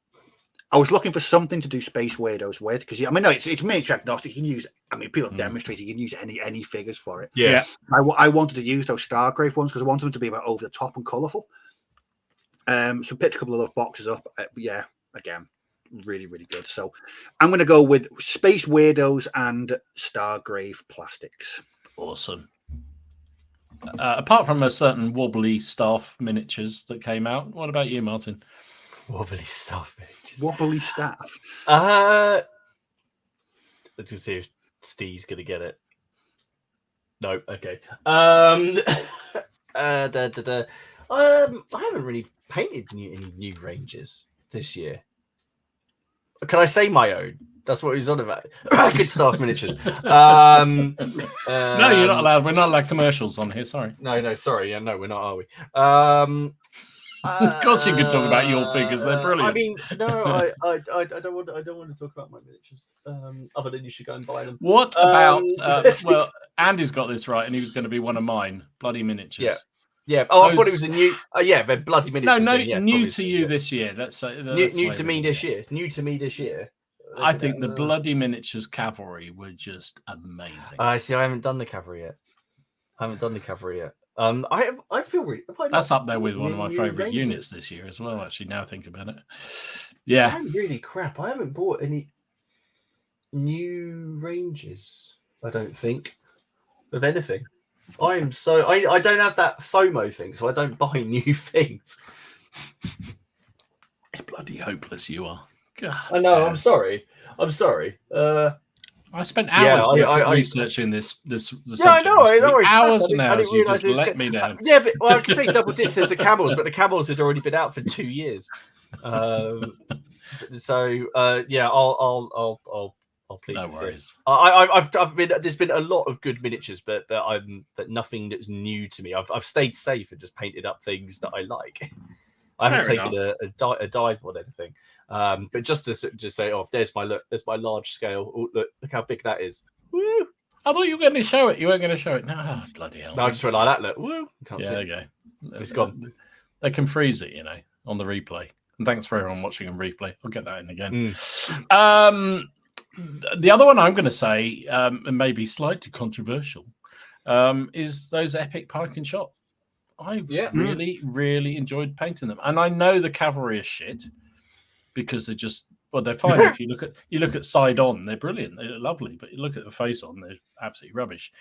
I was looking for something to do Space Weirdos with because it's miniature agnostic. You can use. I mean, people have demonstrated you can use any figures for it. Yeah. I wanted to use those Stargrave ones because I wanted them to be about over the top and colourful. So picked a couple of those boxes up. Yeah, again, really, really good. So I'm going to go with Space Weirdos and Stargrave Plastics. Awesome. Apart from a certain wobbly staff miniatures that came out, what about you, Martin? Wobbly staff miniatures. Wobbly staff. Let's just see if Steve's going to get it. No, okay. I haven't really painted any new ranges this year. Can I say my own? That's what he's on about. Good staff miniatures. No, you're not allowed. We're not allowed commercials on here. Sorry. No, sorry. Yeah, no, we're not, are we? Of course, you can talk about your figures. They're brilliant. I mean, no, I don't want to talk about my miniatures. Other than you should go and buy them. What about? Well, Andy's got this right, and he was going to be one of mine. Bloody miniatures. Yeah. Yeah. Oh, I thought it was a new. Yeah, they're bloody miniatures. No, yes, new to you this year. That's new to me this year. New to me this year. I think the bloody miniatures cavalry were just amazing. I see. I haven't done the cavalry yet. I feel really. That's up there with one of my favourite units this year as well. Actually, now I think about it. Yeah, I'm really crap. I haven't bought any new ranges. I don't think of anything. I am so. I don't have that FOMO thing, so I don't buy new things. Bloody hopeless you are. God, I know. damn. I'm sorry. I spent hours researching this. Yeah, I know. Hours and I hours. didn't You realise just let me down. Yeah, but I can say double dip says the camels, but the camels had already been out for 2 years. I'll plead. No worries. I've been. There's been a lot of good miniatures, but nothing that's new to me. I've stayed safe and just painted up things that I like. I haven't taken a dive on anything. But just to say, there's my large scale. Oh, look how big that is. Woo! I thought you were going to show it. You weren't going to show it. No, bloody hell. No, I just went like that. Look, woo! Can't see. There you go. It's gone. They can freeze it, on the replay. And thanks for everyone watching on replay. I'll get that in again. The other one I'm going to say, and maybe slightly controversial, is those epic pike and shot. I've really, really enjoyed painting them, and I know the cavalry is shit because they're fine. If you look at side on, they're brilliant, they're lovely, but you look at the face on, they're absolutely rubbish.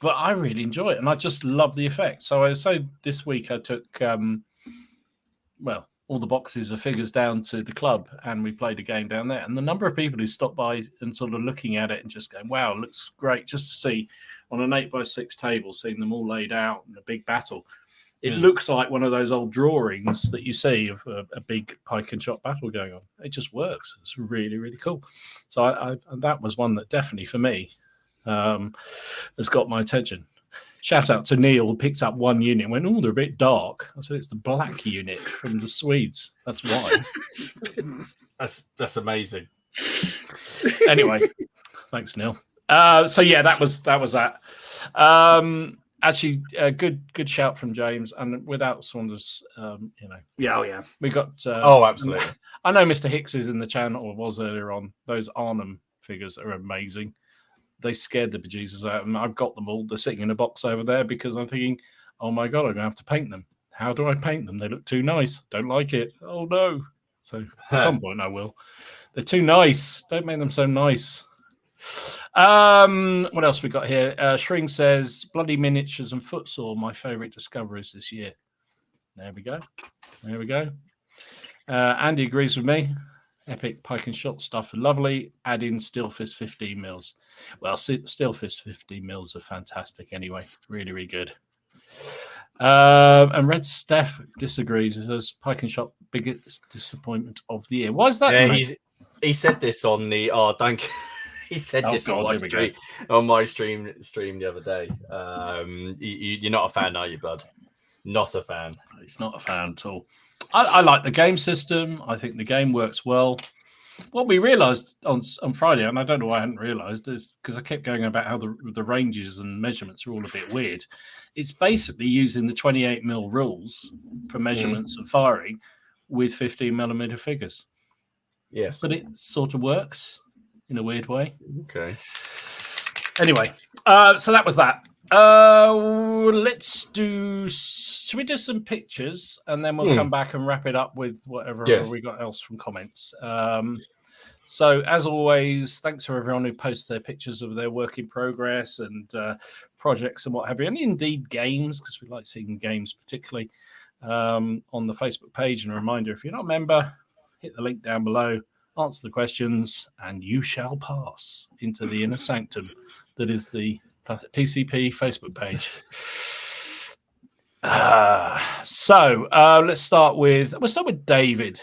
But I really enjoy it, and I just love the effect. So this week I took all the boxes of figures down to the club, and we played a game down there. And the number of people who stopped by and sort of looking at it and just going, "Wow, it looks great!" Just to see on an 8x6 table, seeing them all laid out in a big battle. It looks like one of those old drawings that you see of a big pike and shot battle going on. It just works. It's really, really cool. So I that was one that definitely for me has got my attention. Shout out to Neil, who picked up one unit and went, "Oh, they're a bit dark." I said, "It's the black unit from the Swedes. That's why." That's amazing. Anyway, thanks, Neil. So yeah, that was that. Actually, a good shout from James, and without Saunders, Yeah. we got. Absolutely. I know Mr. Hicks is in the channel, or was earlier on. Those Arnhem figures are amazing. They scared the bejesus out of them. I've got them all. They're sitting in a box over there because I'm thinking, oh my God, I'm going to have to paint them. How do I paint them? They look too nice. Don't like it. Oh no. So at some point I will. They're too nice. Don't make them so nice. What else we got here? Shring says, bloody miniatures and footsore, my favourite discoveries this year. There we go. Andy agrees with me. Epic pike and shot stuff, lovely. Add in Steel Fist 15 mils. Well, Steel Fist 15 mils are fantastic anyway. Really, really good. And Red Steph disagrees. He says pike and shot biggest disappointment of the year. Why is that? Yeah, he said this on the thank you. He said this on my stream the other day. You're not a fan, are you, bud? Not a fan. He's not a fan at all. I like the game system. I think the game works well. What we realised on Friday, and I don't know why I hadn't realised, is because I kept going about how the ranges and measurements are all a bit weird. It's basically using the 28mm rules for measurements and firing with 15mm figures. Yes. But it sort of works in a weird way. Okay. Anyway, so that was that. Let's do. Should we do some pictures and then we'll come back and wrap it up with whatever we got else from comments. So as always, thanks for everyone who posts their pictures of their work in progress and projects and what have you, and indeed games, because we like seeing games particularly on the Facebook page. And a reminder, if you're not a member, hit the link down below, answer the questions, and you shall pass into the inner sanctum that is the PCP Facebook page. Let's start with David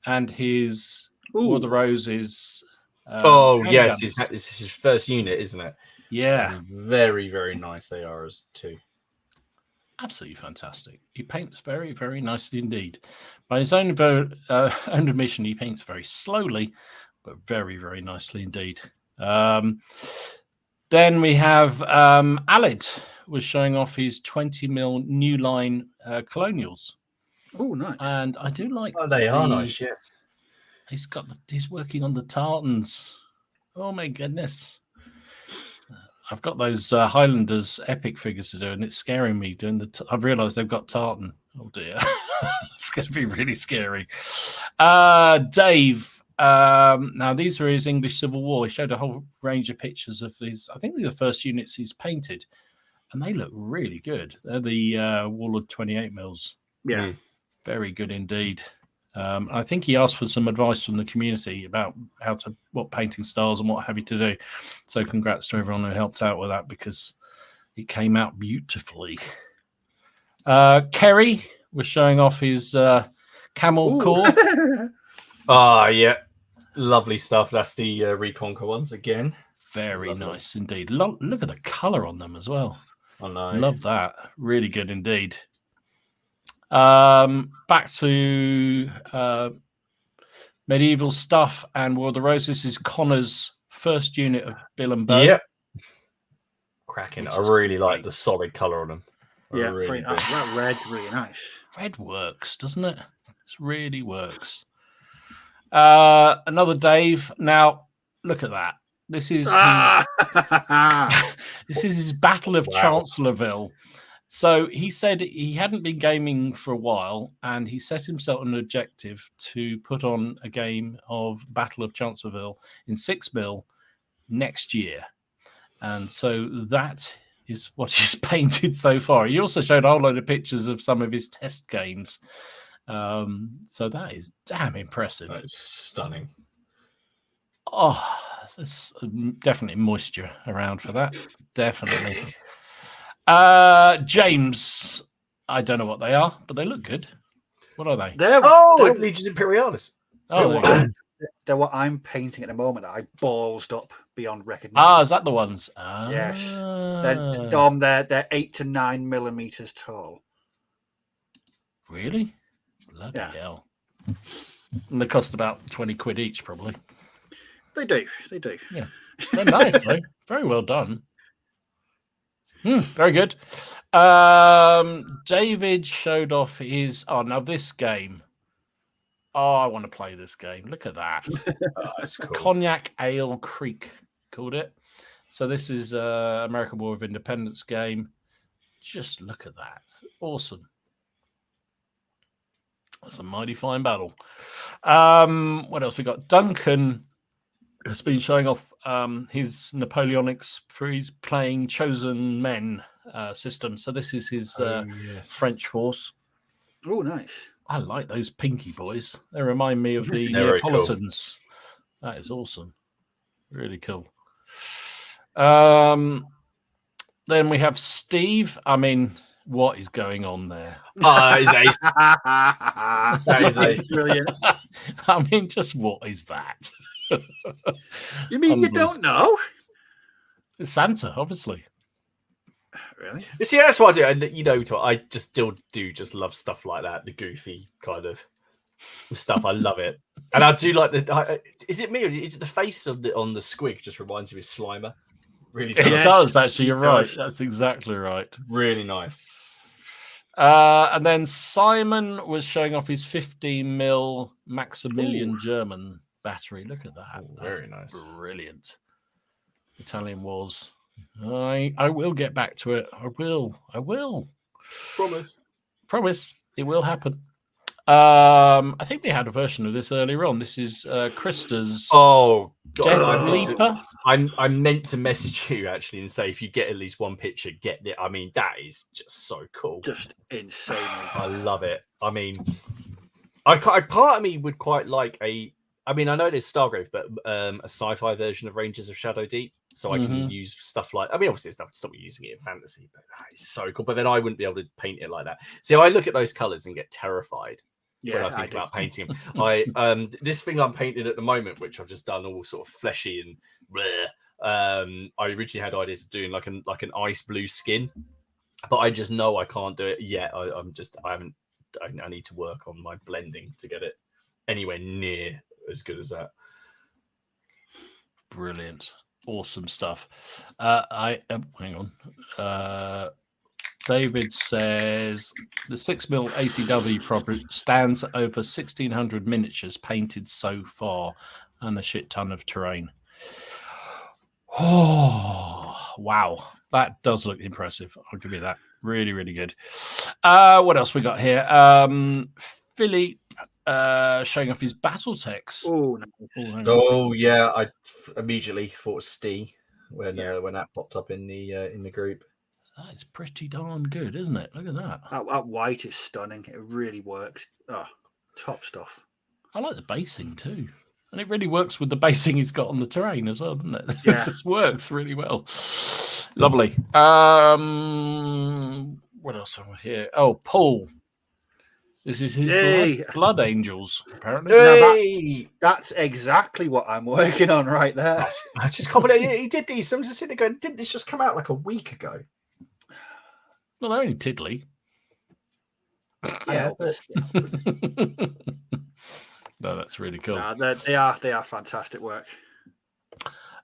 and his War of the Roses. Yes, this is his first unit, isn't it? Yeah, and very, very nice they are as too. Absolutely fantastic. He paints very, very nicely indeed. By his own admission, he paints very slowly, but very, very nicely indeed. Then we have Alid was showing off his 20mm new line colonials. Oh, nice. And I do like. Oh, they are nice. Yes. He's working on the tartans. Oh my goodness. I've got those Highlanders epic figures to do, and it's scaring me doing I've realised they've got tartan. Oh dear. It's going to be really scary. Dave. Now, these are his English Civil War. He showed a whole range of pictures of these. I think they're the first units he's painted, and they look really good. They're the Warlord 28mm. Yeah. Very good indeed. I think he asked for some advice from the community about what painting styles and what have you to do. So congrats to everyone who helped out with that, because it came out beautifully. Kerry was showing off his camel core. Yeah. Lovely stuff. That's the Reconquer ones again. Very nice indeed. Look at the colour on them as well. I know. Love that. Really good indeed. Back to medieval stuff and War of the Roses is Connor's first unit of Bill and Bo. Yep. Cracking. I really like the solid colour on them. Yeah, really nice. That red, really nice. Red works, doesn't it? It really works. Another Dave. Now, look at that. This is his Battle of Chancellorville. So he said he hadn't been gaming for a while, and he set himself an objective to put on a game of Battle of Chancellorville in 6mm next year. And so that is what he's painted so far. He also showed a whole load of pictures of some of his test games. So that is damn impressive. That is stunning. Oh, there's definitely moisture around for that. Definitely. James, I don't know what they are, but they look good. What are they? They're Legions Imperialis. They're what I'm painting at the moment. I ballsed up beyond recognition. Is that the ones? Yes. They're 8 to 9mm tall. Really? Bloody hell. And they cost about 20 quid each, probably. They do. Yeah. They're nice, though. Very well done. Very good. David showed off his. Now this game. I want to play this game. Look at that. That's cool. Cognac Ale Creek called it. So this is American War of Independence game. Just look at that. Awesome. That's a mighty fine battle. What else we got? Duncan has been showing off his Napoleonics for his playing Chosen Men system. So this is his French force. Oh, nice. I like those pinky boys. They remind me of the Neapolitans. Cool. That is awesome. Really cool. Then we have Steve. I mean, what is going on there? That is ace. That is ace. Brilliant. I mean, just what is that? You mean you don't know? It's Santa, obviously. Really? You see, that's what I do. And I just still do just love stuff like that, the goofy kind of stuff. I love it, and I do like the. Is it me or is it the face on the squig just reminds me of Slimer? Really, does. It does actually. You're right. That's exactly right. Really nice. And then Simon was showing off his 15mm Maximilian German battery. Look at that. Very nice. Brilliant. Italian Wars. I will get back to it. I will. Promise. It will happen. I think we had a version of this earlier on. This is Krista's Oh Death God! Leaper. I meant to message you actually and say if you get at least one picture, get it. I mean, that is just so cool. Just insanely. I love it. I mean, I part of me would quite like a. I mean, I know there's Stargrave, but a sci-fi version of Rangers of Shadow Deep, so I can use stuff like. I mean, obviously, it's not stop using it in fantasy, but that is so cool. But then I wouldn't be able to paint it like that. See, I look at those colors and get terrified. When I think about painting them. This thing I'm painting at the moment, which I've just done all sort of fleshy and bleh, I originally had ideas of doing like an ice blue skin, but I just know I can't do it yet. I need to work on my blending to get it anywhere near as good as that. Brilliant. Awesome stuff. Hang on. David says the 6mm ACW property stands at over 1,600 miniatures painted so far and a shit ton of terrain. Oh, wow. That does look impressive. I'll give you that. Really, really good. What else we got here? Philip showing off his battle techs. Oh, yeah. I immediately thought Stee when that popped up in the group. That is pretty darn good, isn't it? Look at that. That white is stunning. It really works. Oh, top stuff. I like the basing too. And it really works with the basing he's got on the terrain as well, doesn't it? Yeah. It just works really well. Lovely. What else have I here? Oh, Paul. This is his blood angels, apparently. Hey! That's exactly what I'm working on right there. I just commented. He did these. I'm just sitting there going, didn't this just come out like a week ago? Well, they're only tiddly. Yeah. No, that's really cool. No, they are fantastic work.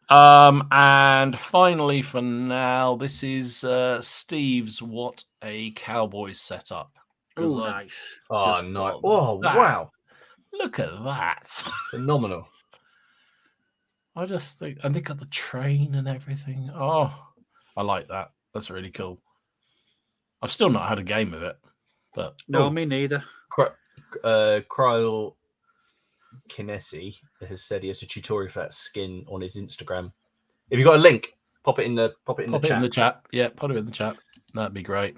And finally, for now, this is Steve's What a Cowboy setup. Oh, nice. Oh, nice. Oh, wow. Look at that. Phenomenal. I just think, and they got the train and everything. Oh, I like that. That's really cool. I've still not had a game of it, but no, me neither. Cryo Kinesi has said he has a tutorial for that skin on his Instagram. If you've got a link, pop it in the chat. Yeah, put it in the chat. That'd be great.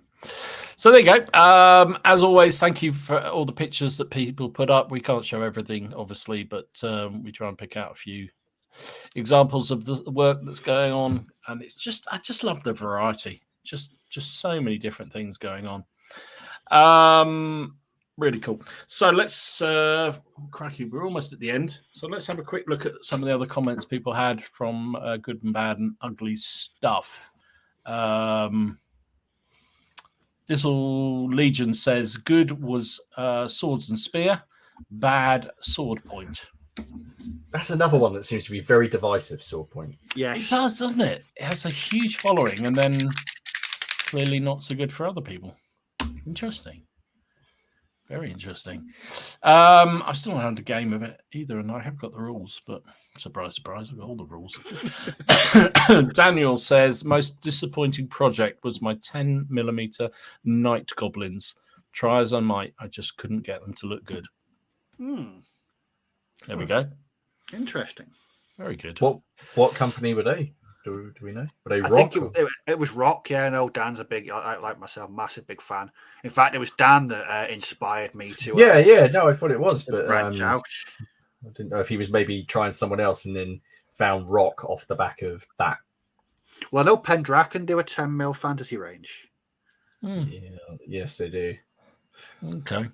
So there you go. As always, thank you for all the pictures that people put up. We can't show everything, obviously, but we try and pick out a few examples of the work that's going on. And it's just, I just love the variety. Just so many different things going on. Really cool. So let's cracky. We're almost at the end. So let's have a quick look at some of the other comments people had from Good and Bad and Ugly Stuff. This'll Legion says good was swords and spear, bad sword point. That's another one that seems to be very divisive. Sword point. Yeah, it does, doesn't it? It has a huge following, and then clearly not so good for other people. Interesting. Very interesting. I've still not had a game of it either, and I have got the rules, but surprise, surprise, I've got all the rules. Daniel says, most disappointing project was my 10mm Night Goblins. Try as I might, I just couldn't get them to look good. There we go. Interesting. Very good. What company were they? Do we know? Were they I Rock? think it was Rock. Yeah, no, Dan's a big, like myself, massive big fan. In fact, it was Dan that inspired me to. No, I thought it was, but branch out. I didn't know if he was maybe trying someone else and then found Rock off the back of that. Well, I know Pendragon do a 10mm fantasy range. Yeah, yes, they do. Okay.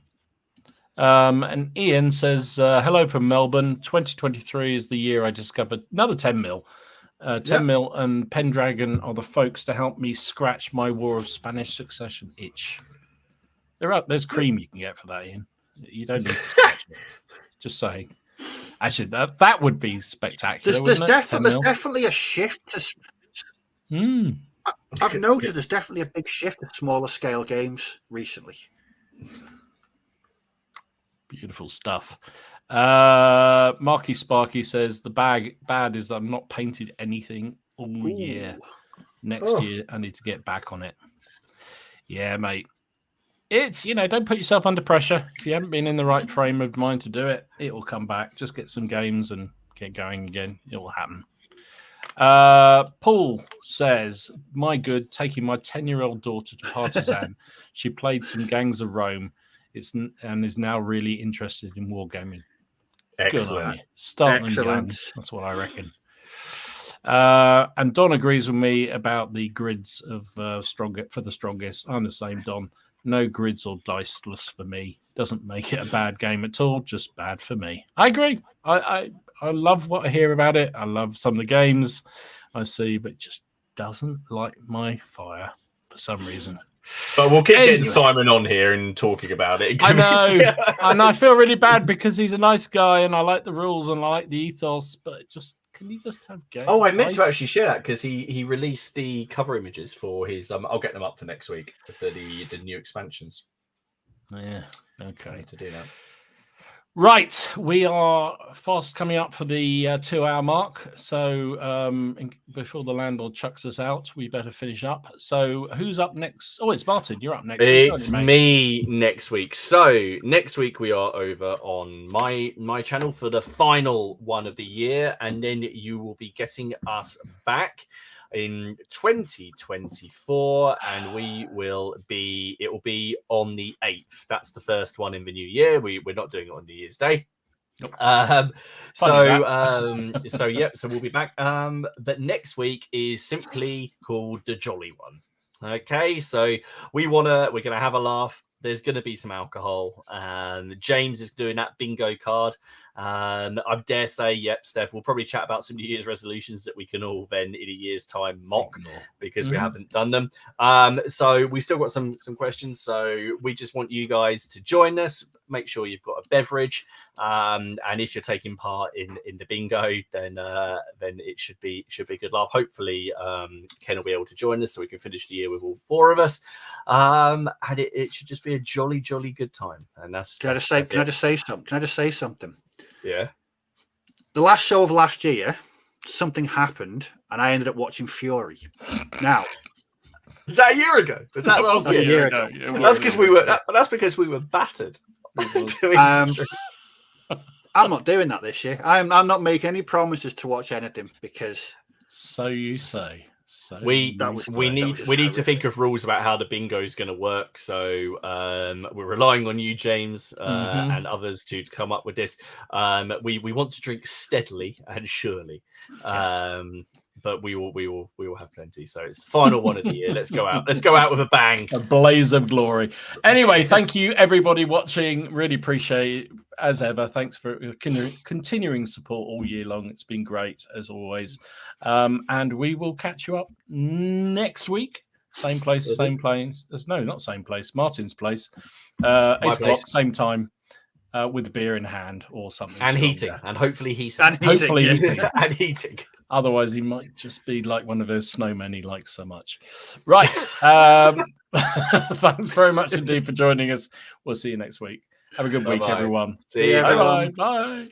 And Ian says, hello from Melbourne. 2023 is the year I discovered another 10mm. 10mm and Pendragon are the folks to help me scratch my War of Spanish Succession itch. There's cream you can get for that, Ian. You don't need to scratch it. Just saying. Actually, that would be spectacular. There's definitely a shift to. I've noticed there's definitely a big shift to smaller scale games recently. Beautiful stuff. Marky Sparky says the bad is I've not painted anything all year. Next year, I need to get back on it. Yeah, mate. It's, don't put yourself under pressure. If you haven't been in the right frame of mind to do it, it will come back. Just get some games and get going again. It will happen. Paul says, my good, taking my 10-year-old daughter to Partisan. She played some Gangs of Rome and is now really interested in wargaming. Excellent. Start them young. That's what I reckon. And Don agrees with me about the grids of for the strongest. I'm the same, Don. No grids or diceless for me. Doesn't make it a bad game at all. Just bad for me. I agree. I love what I hear about it. I love some of the games I see, but it just doesn't light my fire for some reason. But we'll keep getting Simon on here and talking about it. I know. And I feel really bad because he's a nice guy and I like the rules and I like the ethos, but can you just have games? Oh, I meant to actually share that because he released the cover images for his. I'll get them up for next week for the new expansions. Yeah. Okay. To do that. Right, we are fast coming up for the 2-hour mark. So before the landlord chucks us out, we better finish up. So who's up next? Oh, it's Martin. You're up next. It's me next week. So next week we are over on my channel for the final one of the year, and then you will be getting us back in 2024, and it will be on the 8th. That's the first one in the new year. We're not doing it on New Year's Day. So we'll be back. But next week is simply called the Jolly One. Okay, so we're gonna have a laugh. There's going to be some alcohol. James is doing that bingo card. I dare say, Steph, we'll probably chat about some New Year's resolutions that we can all then in a year's time mock because we haven't done them. So we've still got some questions. So we just want you guys to join us. Make sure you've got a beverage. And if you're taking part in the bingo, then it should be a good laugh. Hopefully, Ken will be able to join us so we can finish the year with all 4 of us. And it should just be a jolly good time. And can I just say something? Yeah. The last show of last year, something happened, and I ended up watching Fury. Now, is that a year ago? Was that last year? A year ago. That's because we were. That's because we were battered. I'm not doing that this year. I'm not making any promises to watch anything because. So you say. So we need to think of rules about how the bingo is going to work. So we're relying on you, James, and others to come up with this. We want to drink steadily and surely, but we will have plenty. So it's the final one of the year. Let's go out. Let's go out with a bang, a blaze of glory. Anyway, thank you everybody watching. Really appreciate it. As ever, thanks for continuing support all year long. It's been great as always. And we will catch you up next week. Same place, same place. No, not same place. Martin's place. 8 o'clock, same time, with beer in hand or something. And heating. And hopefully heating. And heating. Otherwise, he might just be like one of those snowmen he likes so much. Right. Thanks very much indeed for joining us. We'll see you next week. Have a good week, everyone. See you. Bye. Bye.